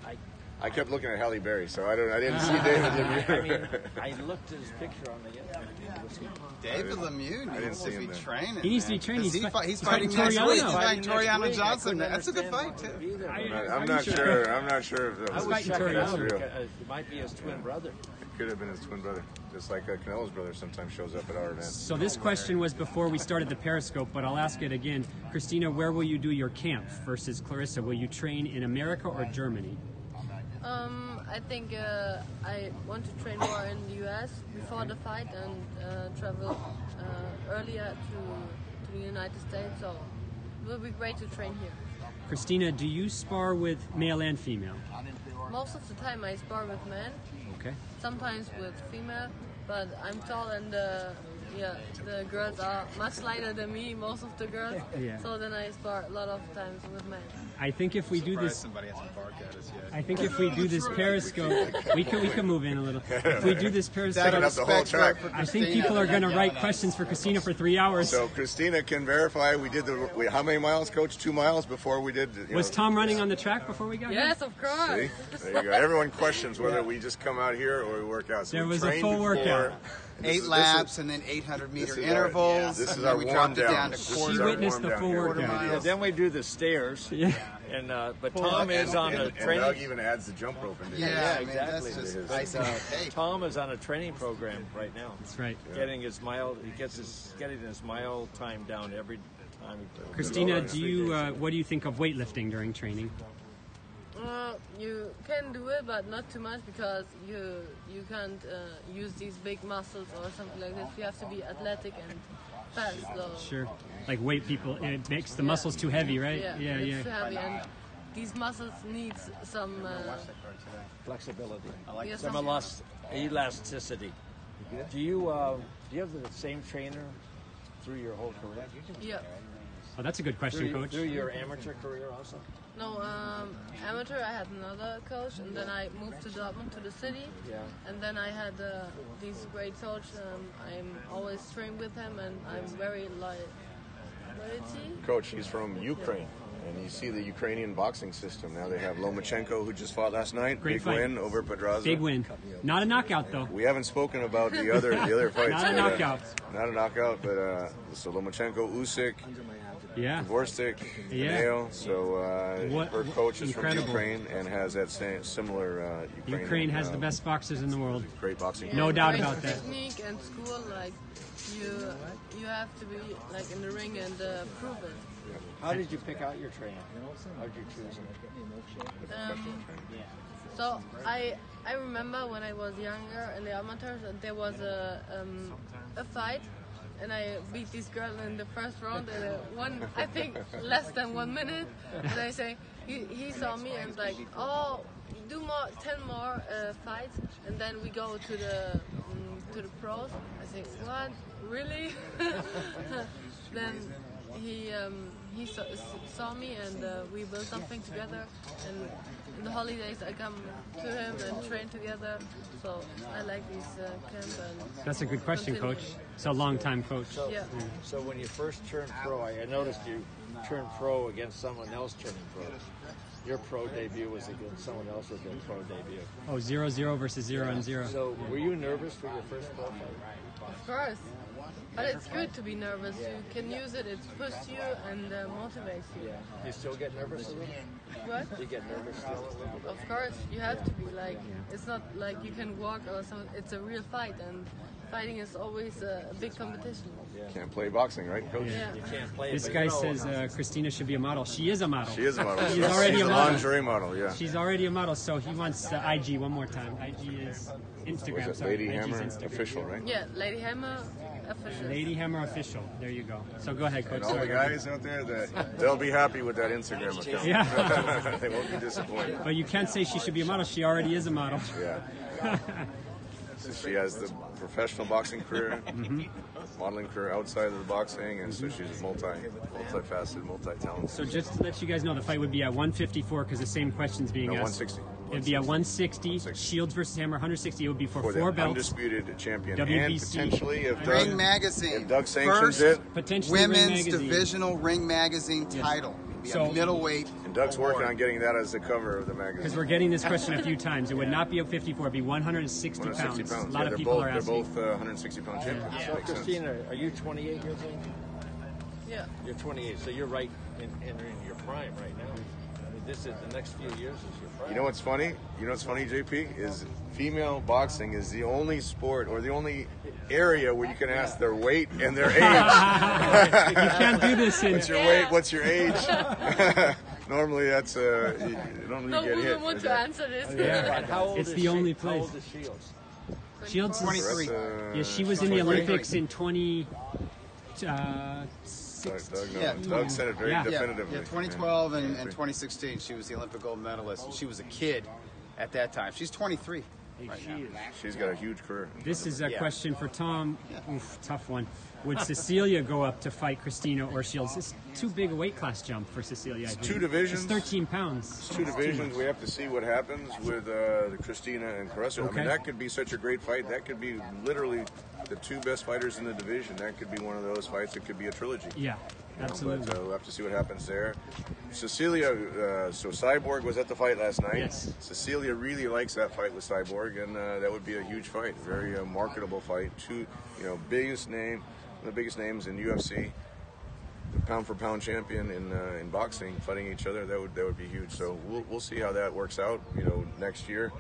I kept looking at Halle Berry, so I didn't see David Lemieux. I mean, I looked at his picture on the internet. Was he? David Lemieux didn't needs see to him be there. training. He needs to be man. trained. He's He's fighting fighting next Toriano. week. He's fighting Next Toriano week. I Johnson. couldn't That's a good understand fight, that too. either. I- I'm not sure. I'm not sure if that I was was fighting checking Toriano. out. real. It might be his twin brother. could have been his twin brother. Just like Canelo's brother sometimes shows up at our events. So this question was before we started the Periscope, but I'll ask it again. Christina, where will you do your camp versus Clarissa? Will you train in America or Germany? I think I want to train more in the US before the fight and travel earlier to the United States. So it will be great to train here. Christina, do you spar with male and female? Most of the time I spar with men, Okay. sometimes with female, but I'm tall and the girls are much lighter than me, most of the girls. Yeah. So then I spar a lot of times with men. I think if we do this, Somebody hasn't barked at us yet. I think if we do this Periscope, we can move in a little. If we do this Stacking up Periscope, the whole track. I think people are going to write questions for Christina for 3 hours. So Christina can verify we did how many miles, Coach? 2 miles before we did. Was Tom running on the track before we got here? Yes, of course. See? There you go. Everyone questions whether we just come out here or we work out. So There we was a trained full before. workout. This 8 is- laps and then 800-meter this is intervals. This is and our then we warm dropped it down. down to This is She quarter. our witnessed warm the down full here. workout. Yeah, then we do the stairs, Yeah. and but Tom is on a And Doug training. even adds the jump rope into it. Yeah, Yeah, man, that's exactly. just icing on the cake. Tom is on a training program right now, That's right. getting his mile. He gets getting his mile time down every time. Christina, what do you think of weightlifting during training? You can do it, but not too much because you can't use these big muscles or something like this. You have to be athletic and fast. So Sure. Like weight people, it makes the muscles too heavy, right? yeah, it's too heavy, and these muscles need some Flexibility, yes, some elasticity. Do you have the same trainer through your whole career? yeah. Oh, that's a good question, Coach. Through your amateur career also? No, amateur. I had another coach, and then I moved to Dortmund to the city. Yeah. And then I had this great coach. I'm always trained with him, and I'm very loyalty. Coach, he's from Ukraine. And you see the Ukrainian boxing system. Now they have Lomachenko, who just fought last night. Great Big fight. win over Pedraza. Big win. Not a knockout, though. We haven't spoken about the other fights. Not a but, knockout. Not a knockout, but so Lomachenko, Usyk, Yeah. Dvorstik, Yeah. Canelo. So What- her coach is incredible. from Ukraine and has that similar Ukrainian, Ukraine has the best boxers in the world. great boxing. No doubt Great about that. Technique and school, like you have to be like in the ring and prove it. How did you pick out your trainer? How did you choose him? So I remember when I was younger in the amateurs, there was a fight, and I beat this girl in the first round in I think less than 1 minute. And I say he saw me and like, oh, do 10 more fights, and then we go to the pros. I say, what, really? Then he saw me and we built something together, and in the holidays I come to him and train together, so I like this camp. And That's a good question, continue. Coach. It's a long-time coach. Yeah. So when you first turned pro, I noticed you turned pro against someone else turning pro. Your pro debut was against someone else with their pro debut. Oh, 0-0 versus 0-0. So were you nervous for your first pro fight? Of course. But it's good to be nervous. You can use it. It pushes you and motivates you. Yeah. Do you still get nervous a little? What? Do you get nervous still? Of course, you have to be like. It's not like you can walk or something. It's a real fight, and fighting is always a big competition. Can't play boxing, right, Coach? Yeah. You can't play. This but guy you know, says Christina should be a model. She is a model. She is a model. She's already She's a a model. lingerie model, yeah. She's already a model, so he wants IG one more time. IG is Instagram. Was it Sorry, Lady IG's Hammer Instagram. official, right? Yeah, Lady Hammer official. Lady Hammer official. There you go. So go ahead, Coach. And all the Sorry. guys out there, they'll be happy with that Instagram account. Yeah. They won't be disappointed. But you can't say she should be a model. She already is a model. Yeah. So she has the professional boxing career, modeling career outside of the boxing, and so she's multifaceted, multi-talented. So just to let you guys know, the fight would be at 154 because the same question's being No, asked. 160. It'd be at 160. Shields versus Hammer, 160. It would be for For the 4 belts. undisputed champion, and WBC. potentially if Ring Doug, Magazine. if Doug sanctions First it, Potentially Ring Women's Magazine. Divisional Ring Magazine title. Be So- a middleweight. and Doug's working on getting that as the cover of the Because magazine. we're getting this question a few times. It would not be at 54. It'd be 160 pounds. 160 pounds. A lot Yeah, of people are they're asking. both 160-pound champions. So Makes sense. Christina, are you 28 years old? Yeah. You're 28, so you're right in entering your prime right now. this is the next few years is your prime. You know what's funny? You know what's funny, JP? Is female boxing is the only sport or the only area where you can ask their weight and their age. You can't do this in. What's your weight? What's your age? Normally, that's you don't No get hit. woman want to answer this. Yeah. How old It's is the she? only How place. old is Shields? Shields is 23. Yeah, she was in the 23. Olympics in 20. Doug said it very Yeah. definitively. Yeah, 2012 and 2016, she was the Olympic gold medalist. She was a kid at that time. She's 23 right now. She's got a huge career. This is a Yeah. question for Tom. Oof, tough one. Would Cecilia go up to fight Christina or Shields? It's too big a weight class jump for Cecilia. I think. two divisions. It's 13 pounds. It's two divisions. We have to see what happens with the Christina and Caressa. I Okay. mean, that could be such a great fight. That could be literally the two best fighters in the division. That could be one of those fights. It could be a trilogy. Yeah, You know, absolutely. But we'll have to see what happens there. Cecilia, so Cyborg was at the fight last night. Yes. Cecilia really likes that fight with Cyborg, and that would be a huge fight, very marketable fight. Two, biggest name, one of the biggest names in UFC, the pound for pound champion in boxing, fighting each other. That would be huge. So we'll see how that works out. Next year.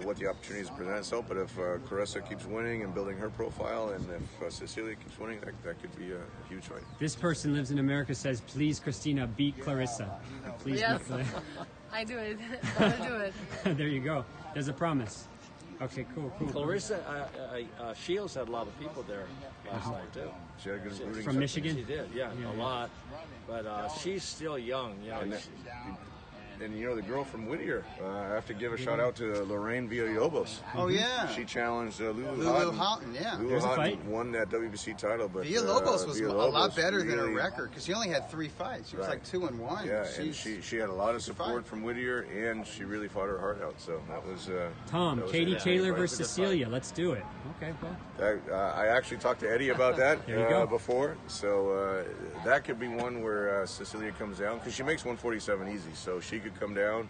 What the opportunities present itself, but if Caressa keeps winning and building her profile, and if Cecilia keeps winning, that could be a huge fight. This person lives in America, says, please, Christina, beat Clarissa. Please Yes. beat Clarissa. I do it. I'll do it. There you go. There's a promise. Okay, cool. Clarissa Shields had a lot of people there last night too. She had a good rooting From section. Michigan? She did, yeah, a lot. But she's still young, And the girl from Whittier, I have to give a shout out to Lorraine Villalobos. Oh, yeah. She challenged Lulu Lulu Houghton. Houghton, yeah. Lulu There's a Houghton fight? won that WBC title, but Villalobos was a lot better than her really- record because she only had 3 fights. She was Right. like 2-1. Yeah, and she had a lot of support fight. from Whittier, and she really fought her heart out. So that was Tom, that was Katie a Taylor fight. versus Cecilia. Let's do it. Okay, well. I actually talked to Eddie about that There you go. before, so that could be one where Cecilia comes down because she makes 147 easy, so she could come down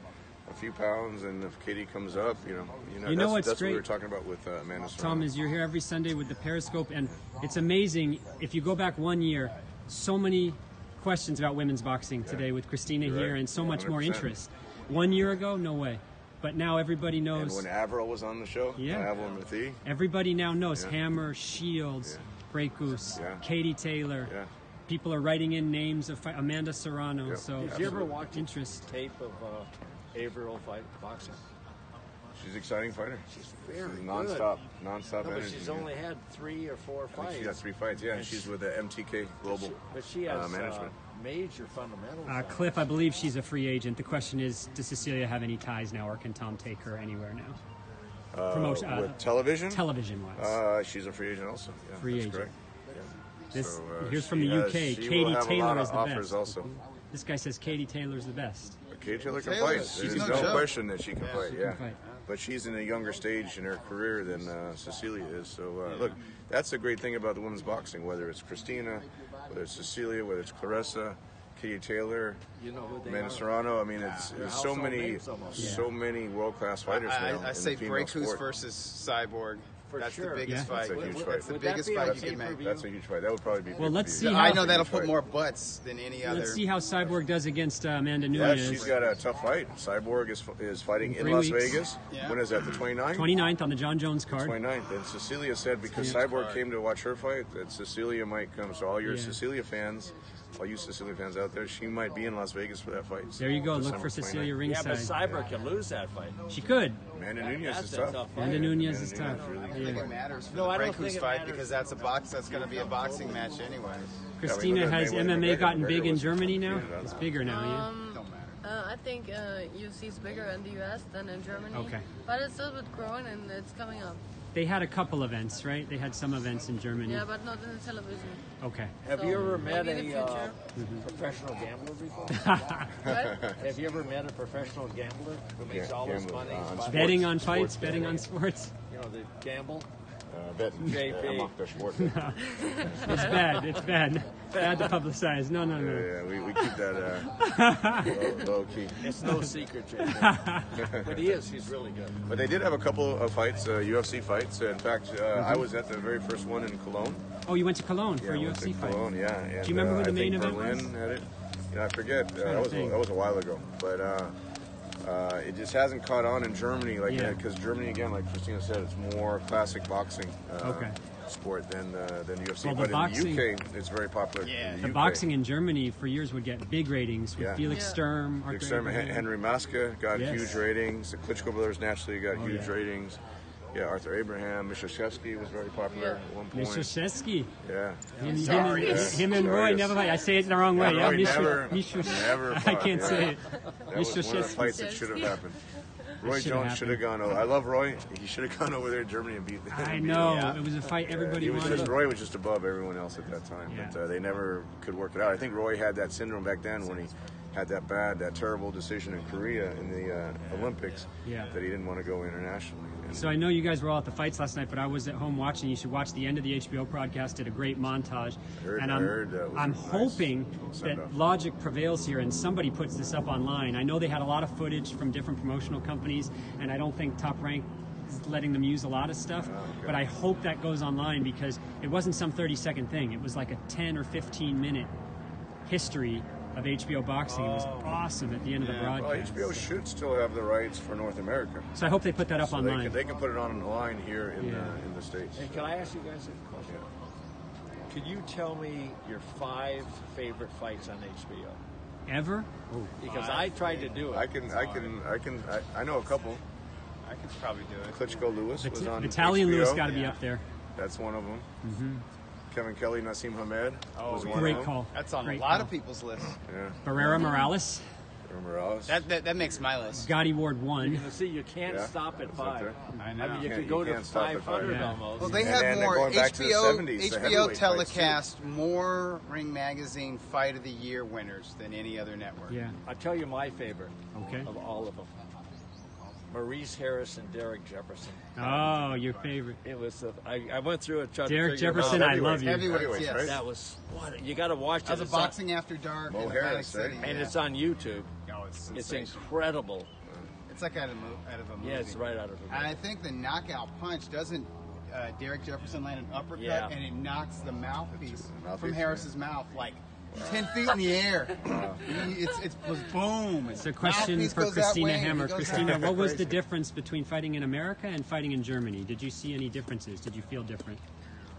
a few pounds, and if Katie comes up, what's that's what we were great, talking about with Amanda Serrano. Tom, is you're here every Sunday with the Periscope, and it's amazing. If you go back 1 year, so many questions about women's boxing today with Christina You're here, right. and so much more 100%. interest. 1 year ago, no way. But now everybody And knows. when Avril was on the show, Yeah. Avril Mathie, Everybody now knows Yeah. Hammer, Shields, Breakus, Yeah. Katie Taylor. yeah. People are writing in names of Amanda Serrano. Yeah. So Did you ever watch interest? tape of Avril fight boxing? She's an exciting fighter. She's very nonstop No, but energy. she's only had 3 or 4 I think fights. she got 3 fights. Yeah, and she's with the MTK Global But she has management. major fundamentals. on Cliff, I believe she's a free agent. The question is, does Cecilia have any ties now, or can Tom take her anywhere now? Promotion, with television, television-wise. she's a free agent also. Yeah, Free that's agent. correct. Yeah. This So, here's she from the has- UK. she will Katie have a Taylor lot of is the offers best. also. This guy says Katie Taylor's the best. Katie Taylor can Taylor, fight. she's There's no no joke. question that she can fight. She Yeah, can fight. but she's in a younger stage in her career than Cecilia is. So look, that's the great thing about the women's boxing. Whether it's Christina, whether it's Cecilia, whether it's Clarissa, Katie Taylor, You know who they Amanda are? Serrano. I mean, They're there's so household many, names almost. so many world-class fighters now. I in say the female Breakus sport. versus Cyborg. For That's sure. the biggest Yeah. fight. That's a huge fight. That's the Would that biggest be fight on you can make. pay-per-view? That's a huge fight. That would probably be. Well, let's see pay-per-view. how- I know that'll Huge put fight. more butts than any other. Let's see how Cyborg does against Amanda Yeah, Nunes. she's got a tough fight. Cyborg is fighting in 3 Las weeks. Vegas. Yeah. When is that? The 29th? 29th on the John Jones card. 29th. And Cecilia said because Yeah. Cyborg came to watch her fight, that Cecilia might come. So all your Yeah. Cecilia fans, all you Cecilia fans out there, she might be in Las Vegas for that fight. There you go. Look December for Cecilia 29th. Yeah, ringside. but Cyber can lose that fight. She could. Amanda Nunes That's is a tough. tough fight. Amanda Nunes is Amanda tough. Nunes really I think Yeah. it matters for No, I the don't think Breakus it fight matters. because that's going to be a boxing match anyway. Christina, look at has Mayweather MMA McGregor. gotten big McGregor in was Germany now? undefeated. It's bigger now, yeah. Don't matter. I think UFC is bigger in the US than in Germany. Okay. But it's still bit growing and it's coming up. They had a couple events, right? They had some events in Germany. Yeah, but not in the television. Okay. Have you ever met maybe in the a future. professional gambler before? What? Have you ever met a professional gambler who makes all his Gambler, money? on by- sports. Betting on fights, Sports betting on betting. sports. You know, they gamble. Betting. JP. I'm off the sport. It's bad. It's bad. Bad to publicize. No. Yeah, we keep that low key. It's no secret, JP. But he is. He's really good. But they did have a couple of fights, UFC fights. In fact, I was at the very first one in Cologne. Oh, you went to Cologne for a I went UFC to fight. Cologne, yeah. And, Do you remember who the I main think event Berlin was? had it. I forget. Trying to think. That was a while ago, but it just hasn't caught on in Germany, like Yeah. because Germany, again, like Christina said, it's more classic boxing Okay. sport than UFC. Well, the but boxing- in the UK, it's very popular. Yeah. in The UK. boxing in Germany for years would get big ratings with Yeah. Felix Yeah. Sturm, Arthur Big Sturm, Abraham. Henry Maska got Yes. huge ratings. The Klitschko brothers naturally got Oh, huge yeah. ratings. Yeah, Arthur Abraham, Mishashevsky was very popular Yeah. at one point. Mishashevsky. Yeah. Him and Roy never fight. I say it the wrong way. Yeah, Roy Misha- never I fought, can't yeah. say it. That was one of the Mishashevsky. fights that should have happened. Roy should Jones have should have gone over. I love Roy. He should have gone over there to Germany and beat them. I know. It was a fight everybody He was wanted. just, Roy was just above everyone else at that time, Yeah. but they never could work it out. I think Roy had that syndrome back then when he had that terrible decision in Korea in the Olympics Yeah. that he didn't want to go internationally. And So I know you guys were all at the fights last night, but I was at home watching. You should watch the end of the HBO broadcast. Did a great montage. Heard- and heard that was I'm nice. hoping Send that off. logic prevails here and somebody puts this up online. I know they had a lot of footage from different promotional companies, and I don't think Top Rank is letting them use a lot of stuff. Oh, okay. But I hope that goes online because it wasn't some 30-second thing. It was like a 10 or 15-minute history of HBO boxing. It was awesome at the end of the well, broadcast. HBO should still have the rights for North America. So I hope they put that up So online. they can put it online here Yeah. in the States. And can I ask you guys a question? Could you tell me your 5 favorite fights on HBO? Ever? Because I tried to do it. I know a couple. I could probably do it. Klitschko Lewis was on Italian HBO. Lewis got to be up there. That's one of them. Kevin Kelly, Nassim Hamed was one Great of them. call. That's on Great a lot call. of people's lists. Yeah, Barrera Morales, Morales. That makes my list. Gotti Ward You 1. know, see, you can't Yeah, stop at that's up 5. there. I know. I mean, you Can't- could go you to can't stop at 500 5. almost. Well, they And have then more going back to the HBO 70s, the HBO heavyweight fights, too. telecast more Ring Magazine Fight of the Year winners than any other network. Yeah. I'll tell you my favorite Okay. of all of them. Maurice Harris and Derek Jefferson. Oh, your favorite. It was. I went through it. Tried Derek to figure Jefferson, them out. I love you. Heavyweights, yes. right? That was what you got to watch it. That was a It's on- Boxing After Dark Mo in Atlantic Harris, City. right? and yeah. it's on YouTube. Oh, it's It's sensational. incredible. It's like out of a movie. Yeah, it's right out of a And I movie. think the knockout punch doesn't Derek Jefferson land an uppercut Yeah. and it knocks the mouthpiece Mouthpiece, from yeah. Harris's mouth like 10 feet in the air. It was boom. It's a question Mouthpiece for goes that Christina way, and he Hammer. goes Christina, that what was the crazy. difference between fighting in America and fighting in Germany? Did you see any differences? Did you feel different?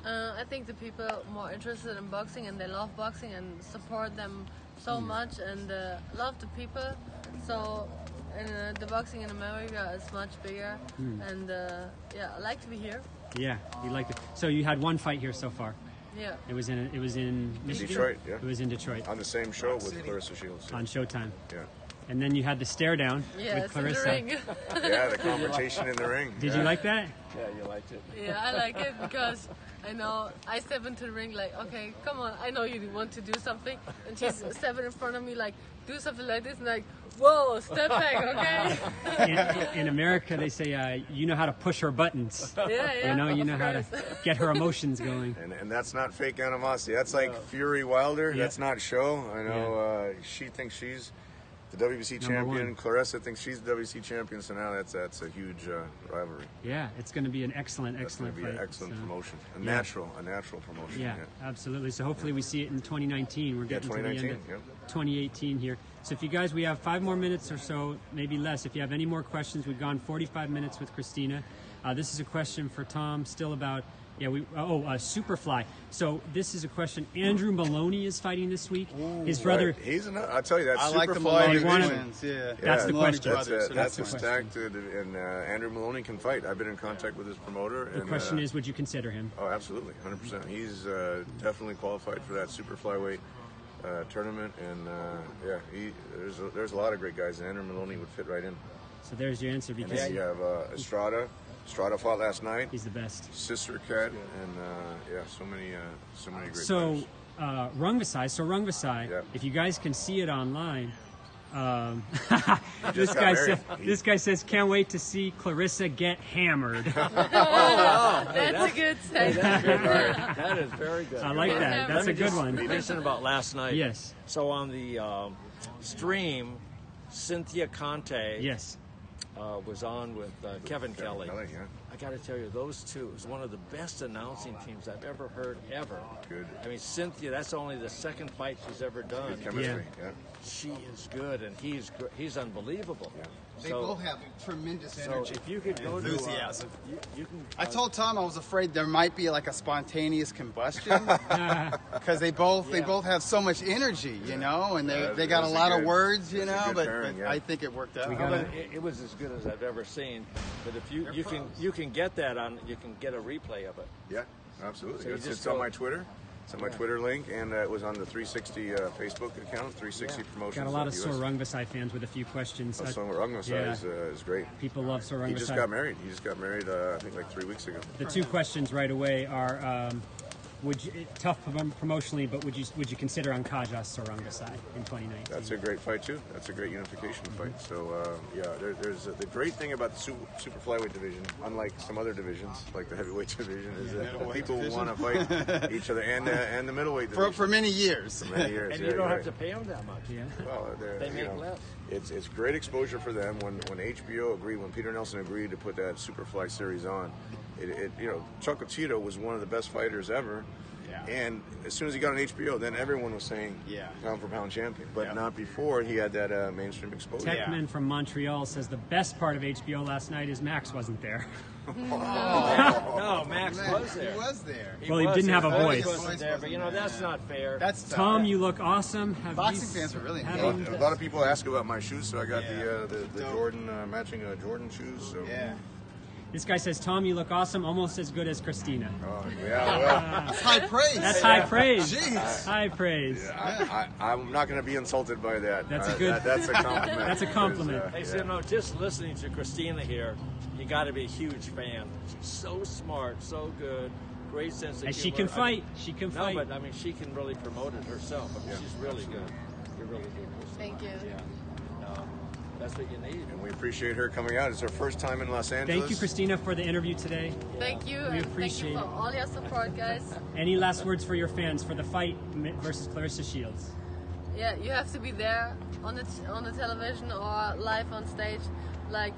I think the people are more interested in boxing and they love boxing and support them so much and love the people. So the boxing in America is much bigger and yeah, I like to be here. Yeah, you liked it. So you had one fight here so far. Yeah. It was in Michigan. Detroit, yeah. It was in Detroit On the same show with Clarissa Shields. on Showtime. Yeah. And then you had the stare down Yeah, with it's in Clarissa. the ring. Yeah, the confrontation in the ring. Did yeah. you like that? Yeah, you liked it. Yeah, I like it because I know I step into the ring like, okay, come on, I know you want to do something, and she's stepping in front of me like, do something like this, and like, whoa, step back, okay? In America, they say you know how to push her buttons. Yeah, You know of how to course. get her emotions going. And that's not fake animosity. That's like Fury Wilder. Yeah. That's not show. I know she thinks she's the WBC Number champion. one. Clarissa thinks she's the WBC champion. So now that's a huge rivalry. Yeah, it's going to be an excellent, That's going excellent to be an fight. excellent So, promotion. A yeah. natural promotion. Yeah, absolutely. So hopefully we see it in 2019. We're Yeah, getting to the end 2019. of Yeah. 2018 here. So if you guys, we have 5 more minutes or so, maybe less. If you have any more questions, we've gone 45 minutes with Christina. This is a question for Tom, still about Superfly. So this is a question. Andrew Maloney is fighting this week. His brother. Right. He's I'll tell you, that's I like the Superfly Maloney You wanna- division. twins. Yeah. That's the Maloney question. brothers, so That's the a stacked, and Andrew Maloney can fight. I've been in contact with his promoter. The question is, would you consider him? Oh, absolutely, 100%. He's definitely qualified for that super flyweight tournament, and there's a lot of great guys. And Andrew Maloney would fit right in. So there's your answer And because then you have Estrada. Estrada fought last night. he's the best. Sister Cat, and so many great So fighters. Rungvisai, Yeah. if you guys can see it online, just this got guy married. this guy says, can't wait to see Clarissa get hammered. That's a good statement. That is very good. I like that. That's a good one. Mention about last night. Yes. So on the stream, Cynthia Conte Yes. was on with Kevin Kelly. Yeah. I got to tell you, those two is one of the best announcing teams I've ever heard, ever. Good. I mean, Cynthia, that's only the second fight she's ever done. Good chemistry. Yeah. She is good, and he's unbelievable. Yeah. They both have tremendous So energy. if you could go enthusiasm. to, you can. I told Tom I was afraid there might be like a spontaneous combustion because they both have so much energy, you know, and they got a lot of words, you know. But I think it worked out. It was as good as I've ever seen. But if you can get that on, you can get a replay of it. Yeah, absolutely. So you it's just on go- my Twitter. It's on my Twitter link, and it was on the 360 Facebook account, 360 Promotions. Got a lot of US. Sorungvasai fans with a few questions. Sorungvasai is great. People love Sorungvasai. He just got married. I think like 3 weeks ago. The two questions right away are: tough promotionally, but would you consider Ankajas Sorungvasai in 2019? That's a great fight too. That's a great unification fight. So there's the great thing about the super flyweight division, unlike some other divisions like the heavyweight division, is that people want to fight each other, and the middleweight division for many years. For many years, and you don't have to pay them that much. Yeah. Well, they make less. It's great exposure for them. When HBO agreed, when Peter Nelson agreed to put that Superfly series on, Chocolatito was one of the best fighters ever. Yeah. And as soon as he got on HBO, then everyone was saying pound for pound champion. But not before he had that mainstream exposure. Techman from Montreal says the best part of HBO last night is Max wasn't there. No, Max was there. He was there. Well, he didn't have a voice. Wasn't there, but that's not fair. That's Tom, you look awesome. Boxing fans are really a lot of people ask about my shoes, so I got the Jordan matching Jordan shoes. So. Yeah. This guy says, Tom, you look awesome, almost as good as Christina. Oh, yeah, well. That's high praise. That's high praise. Jeez. High praise. Yeah, I'm not going to be insulted by that. That's a good. That's a compliment. That's a compliment. Hey, so just listening to Christina here, you got to be a huge fan. She's so smart, so good, great sense of humor. And she can fight. She can fight. No, but I mean, she can really promote it herself. I mean, she's really good. You're really good. Thank you. Yeah. That's what you need. And we appreciate her coming out. It's her first time in Los Angeles. Thank you, Christina, for the interview today. Thank you. We and appreciate thank you for all your support, guys. Any last words for your fans for the fight versus Clarissa Shields? Yeah, you have to be there on the television or live on stage. Like,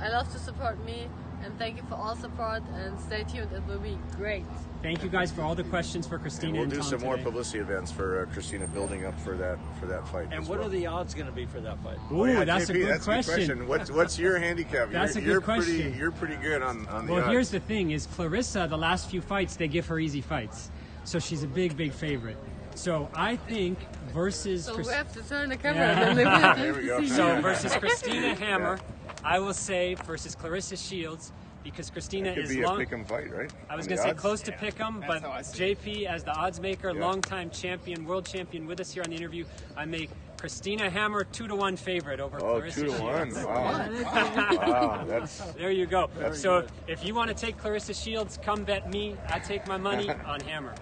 I love to support me, and thank you for all support, and stay tuned. It will be great. Thank you guys for all the questions for Christina. And we'll do Tom some more today. publicity events for Christina, building up for that fight. And what are the odds going to be for that fight? Ooh, that's JP, a good that's question. What's your handicap? That's a good you're question. You're pretty good on the Well, odds. here's the thing: is Clarissa, the last few fights, they give her easy fights, so she's a big favorite. So I think versus. So we have to turn the camera and then There we go. So versus Christina Hammer, I will say versus Clarissa Shields. Because Christina It could is be long. a pick'em fight, right? I was On going the to say odds? close to pick'em, but how I see JP as the odds maker, longtime champion, world champion, with us here on the interview. I make Christina Hammer 2-1 favorite over Clarissa 2-1. Shields. Wow. That's There you go. So if you want to take Clarissa Shields, come bet me. I take my money on Hammer.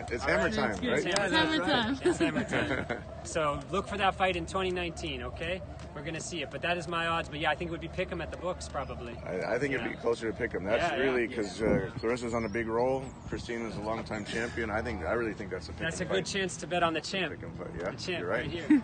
it's hammer time, right? Yeah, that's Hammer right. time. It's hammer time. So look for that fight in 2019, okay? We're going to see it. But that is my odds. But yeah, I think it would be pick'em at the books probably. I think it'd be closer to pick'em. That's really because Clarissa's on a big roll. Christina's a longtime champion. I really think that's a pick'em That's a fight. good chance to bet on the champ. Pick'em fight. Yeah, The champ you're right. here.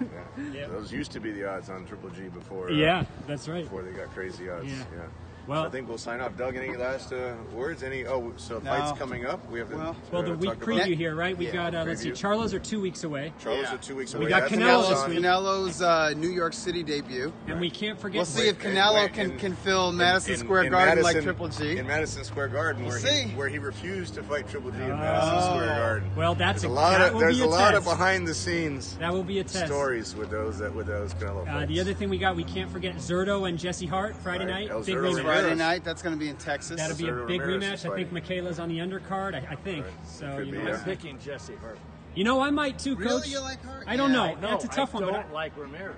Yeah. Those used to be the odds on Triple G before. Yeah, that's right. Before they got crazy odds. Yeah. Yeah. Well- So I think we'll sign off. Doug, any last words? So No. fights coming up. We have to. Well, the week talk about- preview here, right? We got, let's see, preview. Charlo's are 2 weeks away. Charles are 2 weeks We away. got That's Canelo announced this week. Canelo's New York City debut. And we can't forget. We'll see if Canelo can fill Madison Square Garden like Triple G. In Madison Square Garden, We'll where he refused to fight Triple G in Madison Square Garden. Well, that's There's that will there's be a lot of test. behind the scenes That will be a test. stories with those Canelo fights. The other thing we can't forget Zurdo and Jesse Hart Friday Right. night. El Big Zurdo rematch. Ramirez. Friday night, that's going to be in Texas. That'll be a Zurdo big Ramirez rematch. is I think fighting. Michaela's on the undercard. I think. So Could you be, know, yeah. I'm picking Jesse Hart. I might too, Coach. Really? You like Hart? I don't know. No, That's a tough I one. don't like Ramirez.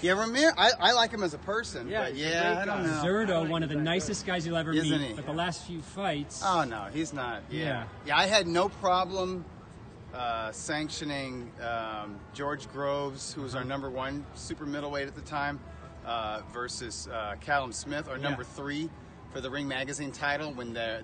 Yeah, Ramirez. I like him as a person. Yeah, but he's a yeah, great I don't guy. know. Zurdo, one of the nicest guys you'll ever Isn't meet. he? But the last few fights. Oh no, he's not. Yeah. Yeah, I had no problem sanctioning George Groves, who was our number 1 super middleweight at the time, versus Callum Smith, our number 3 for the Ring Magazine title when their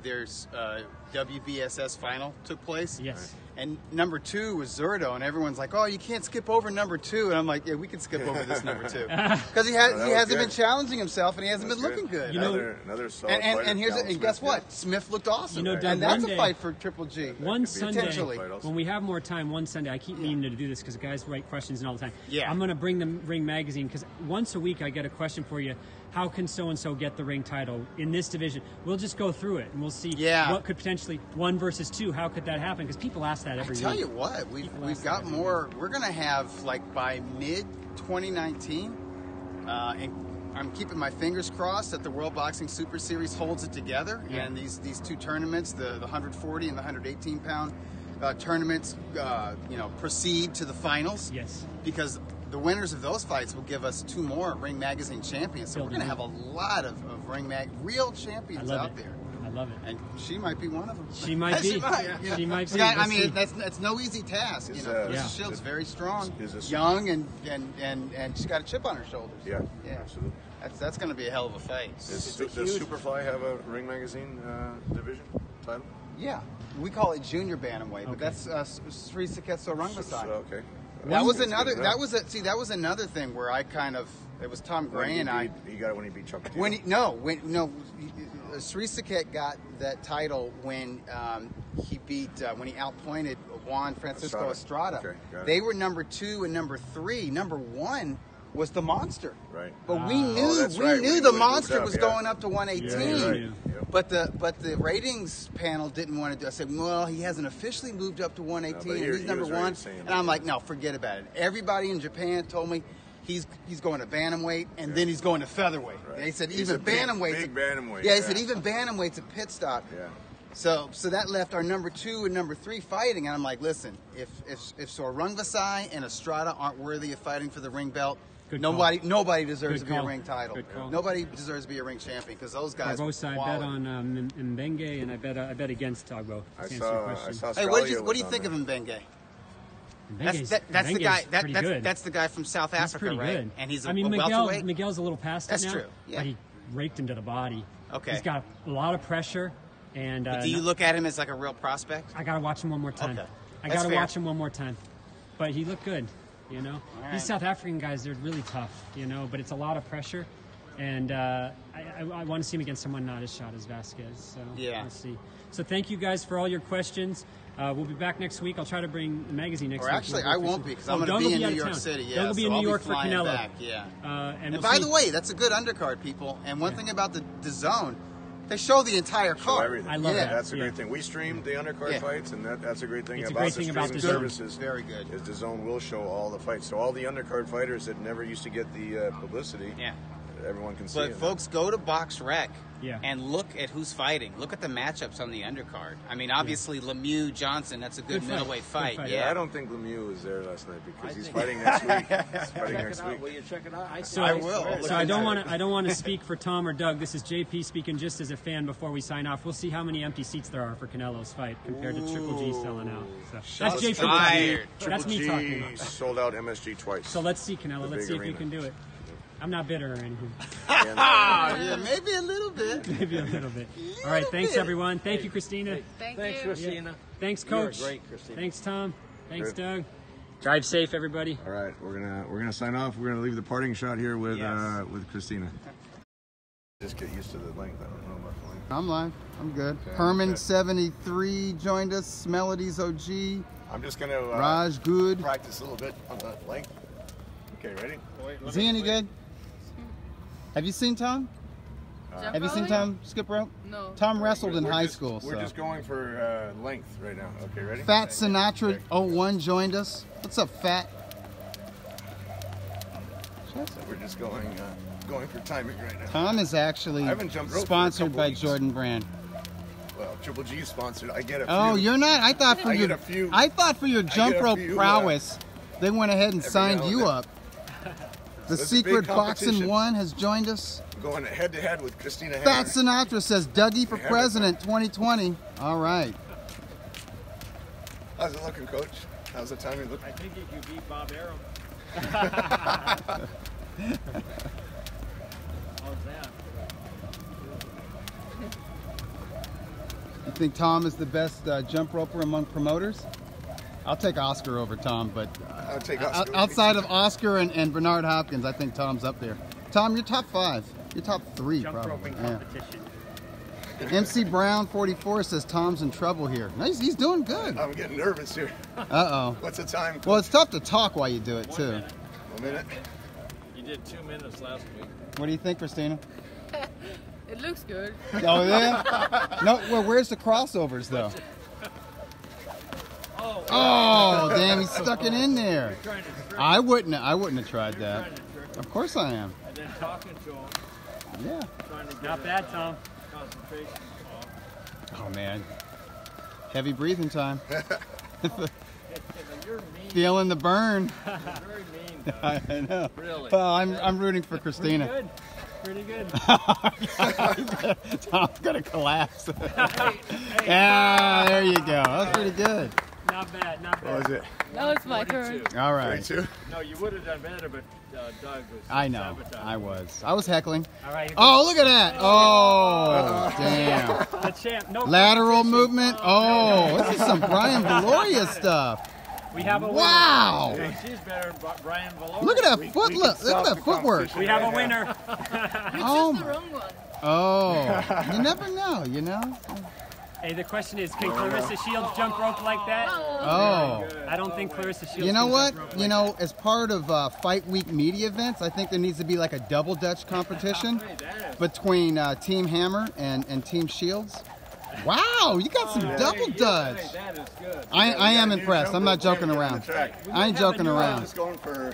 WBSS final took place. Yes. And number 2 was Zurdo, and everyone's like, "Oh, you can't skip over number 2." And I'm like, "Yeah, we can skip over this number 2 because he hasn't been challenging himself, and he hasn't been looking good." You know, another solid and here's fighter, and guess Smith, what? Smith looked awesome. You know, Doug, and that's one a day- fight for Triple G. One Sunday, potentially. when we have more time, one Sunday, I keep meaning to do this because guys write questions and all the time. Yeah. I'm going to bring the Ring magazine because once a week I get a question for you. How can so-and-so get the ring title in this division? We'll just go through it and we'll see what could potentially 1 versus 2. How could that happen? Because people ask that every week. I tell you what, we've got more. We're going to have, like, by mid-2019, and I'm keeping my fingers crossed that the World Boxing Super Series holds it together, and these 2 tournaments, the 140 and the 118-pound tournaments, proceed to the finals. Yes. Because the winners of those fights will give us 2 more Ring Magazine champions. So we're going to have a lot of Ring Mag real champions out there. I love it. And she might be one of them. She might be. She might be. I We'll mean, see. that's no easy task. Clarissa Shields very strong, is young, and she's got a chip on her shoulders. Yeah, absolutely. That's going to be a hell of a fight. Does Superfly have a Ring Magazine division title? Yeah, we call it junior bantamweight, but that's Sri Saketso Rungvisai. Okay. That was another. That was another thing where I kind of. It was Tom Gray and I. He got it when he beat Chuck. Sri Saket got that title when he beat when he outpointed Juan Francisco Estrada. Okay, they were number 2 and number 3. Number 1 was the Monster. Right. But we knew We the moved Monster up, was going up to 118. Yeah, right. But the ratings panel didn't want to do. I said, well, he hasn't officially moved up to 118, and he's number 1. And I'm like, no, forget about it. Everybody in Japan told me he's going to bantamweight, and then he's going to featherweight. Right. They said He's even a big bantamweight. bantamweight. Yeah, they said even bantamweight's a pit stop. Yeah. So that left our number 2 and number 3 fighting, and I'm like, listen, if Rungvisai and Estrada aren't worthy of fighting for the ring belt, nobody deserves to be a ring title. Nobody deserves to be a ring champion because those guys. I bet on Mbenge, and I bet against Togbo. I saw. Hey, what do you think of Mbenge? That's the guy. That's the guy from South Africa, pretty right? good. And he's Miguel's a little past it now. True. Yeah. But he raked him to the body. Okay. He's got a lot of pressure. And do you look at him as like a real prospect? I gotta watch him one more time. Okay. I gotta watch him one more time. But he looked good. Right. These South African guys, they're really tough. But it's a lot of pressure. And I want to see him against someone not as shot as Vasquez. So we'll see. So thank you guys for all your questions. We'll be back next week. I'll try to bring the magazine next week. Actually, I won't be because I'm going to be in New York City. Yeah, Doug will be in New York for Canelo. Back, yeah. And by the way, that's a good undercard, people. And one thing about the Zone, they show the entire card. I love that. That's a great thing. We stream the undercard fights, and that's a great thing. It's about a great the thing about streaming the Zone. services. Very good. Is the Zone will show all the fights. So all the undercard fighters that never used to get the publicity, everyone can see. But folks, go to Box Rec Yeah. and look at who's fighting. Look at the matchups on the undercard. I mean, obviously, Lemieux, Johnson, that's a good middleweight fight. Yeah, I don't think Lemieux was there last night because he's fighting next week. He's fighting next week. Will you check it out? I will. So I don't want to speak for Tom or Doug. This is JP speaking just as a fan before we sign off. We'll see how many empty seats there are for Canelo's fight compared to Triple G selling out. So that's JP talking. That's me talking. Sold out MSG twice. So let's see, Canelo. Let's see if you can do it. I'm not bitter or anything. Yeah, maybe a little bit. Maybe a little bit. All right, thanks everyone. Thank you, Christina. Thanks, Christina. Thanks, Coach. You're great, Christina. Thanks, Tom. Thanks, Good. Doug. Drive safe, everybody. All right, we're gonna sign off. We're gonna leave the parting shot here with Christina. Just get used to the length. I don't know about the length. I'm live. I'm good. Okay, Herman okay. 73 joined us. Melodies OG. I'm just gonna Raj good. practice a little bit on the length. Okay, ready? Is he any good? Have you seen Tom? Have you seen Tom skip rope? No. Tom wrestled in We're high just- school. We're so. just going for length right now. Okay, ready? Fat Sinatra 01 joined us. What's up, Fat? So we're just going for timing right now. Tom is actually I haven't jumped rope for a sponsored couple by weeks. Jordan Brand. Well, Triple G is sponsored. I get a few. Oh, you're not? I thought for I your get a few- I thought for your jump get a rope few, prowess, they went ahead and every signed now and you then. up. The It's a big Secret Boxing competition. 1 has joined us. Going head to head with Christina Fat Hammer. Sinatra says Dougie for Hammer. president 2020. All right. How's it looking, Coach? How's the timing look? I think you could beat Bob Arum. How's that? You think Tom is the best jump roper among promoters? I'll take Oscar over Tom, but I'll take Oscar. outside of Oscar and Bernard Hopkins, I think Tom's up there. Tom, you're top 5. You're top 3 Jump probably. roping competition. MC Brown 44 says Tom's in trouble here. Nice, he's doing good. I'm getting nervous here. Uh-oh. What's the time? Well, it's tough to talk while you do it, too. 1 minute. You did 2 minutes last week. What do you think, Christina? It looks good. Oh, yeah? No, well, where's the crossovers, though? Oh, damn, he stuck it in there. I wouldn't have tried that. Of course I am. And then talking to him, Yeah. trying to get Not bad, Tom. concentration off. Oh, man. Heavy breathing time. You're mean. Feeling the burn. You're very mean, Doug. I know. Really? Well, I'm rooting for Christina. Pretty good. Tom's gonna collapse. Yeah, there you go. That was pretty good. Not bad, not bad. What was it? Now it's my turn. All right. 32? No, you would have done better, but Doug was I know. sabotaging. I was heckling. All right. Oh, look at that. Oh, damn. The champ. No Lateral competition. movement. Oh, this is some Brian Valoria stuff. We have a winner. Wow. She's better than Brian Valor. Look at that foot. Look at that footwork. We have a winner. You Oh, chose the wrong one. oh. You never know, you know? Hey, the question is, can Clarissa Shields jump rope like that? Oh. I don't think Clarissa Shields You know can what? jump rope You like know, as part of Fight Week media events, I think there needs to be like a double Dutch competition between Team Hammer and Team Shields. Wow, you got some double Dutch. That is good. I am impressed. I'm not joking around. I ain't joking around. Just going for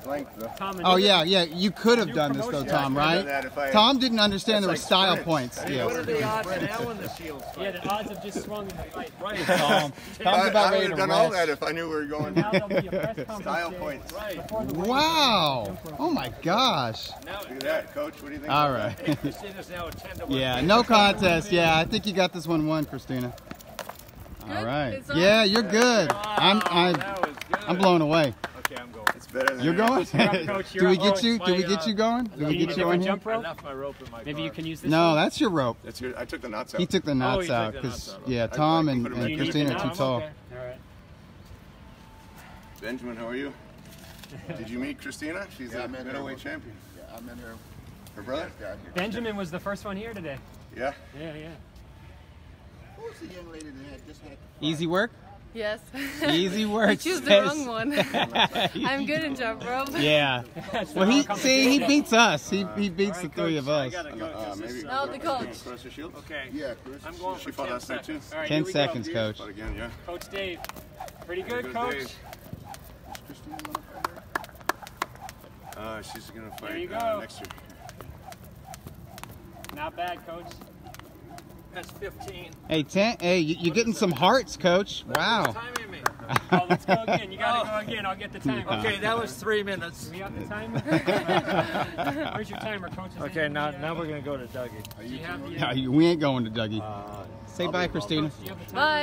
length, though. Tom, Oh yeah, you could have done this though, Tom, right? Tom didn't understand there were style points. What are Yeah. the odds now in the Shields fight? Yeah, the odds have just swung in the fight. Right. Tom's I about would ready have to done all rest. that if I knew we were going. Now there'll be a press conference Style day points. before the weigh-in. Wow. Oh my gosh. Now, Look at that, Coach. What do you think? All about right. Christina's now a 10 to 1. Yeah, no contest. Yeah, I think you got this one won, Christina. All Good? right. It's on? Yeah, you're good. That was good. I'm blown away. Okay, I'm going. that? It's better than You're going? Coach, Do you're we up. get Oh, you? it's Do we my, get you going? Do Do we you need get a you on different here? jump I rope? left my rope in my car. Maybe you can use this No, one? that's your rope. That's good. I took the knots out. He took the knots took out the because knots out. yeah, Tom and put him Do in. you need Christina the are too knots? tall. Okay. All right. Benjamin, how are you? Did you meet Christina? She's a middleweight champion. Yeah, I met her. Her brother? Benjamin was the first one here today. Yeah. Yeah. Who was the young lady that had just had? Easy work. Yes. Easy work. You choose the sis. wrong one. I'm good in jump rope. Yeah. Well, he beats us. He beats the three of us. I gotta go. 'cause Maybe. this- Now the coach. Clarissa Shields? Okay. Yeah, Chris. I'm going She for fought 10 last night, too. seconds. All right, 10 here we go. seconds, coach. But again, yeah. Coach Dave. Pretty good, Good Coach. Dave. Christina on the phone? She's gonna There fight you go. next year. Not bad, Coach. That's 15. Hey, you're getting some hearts, coach. Wow. Timing me. Oh, let's go again. You gotta go again. I'll get the timer. Okay, that was 3 minutes. We got the timer? Where's your timer, Coach? Is Okay, it- now we're gonna go to Dougie. Do you have the- No, we ain't going to Dougie. Say I'll bye, be- Christina. Do you have the timer? Bye.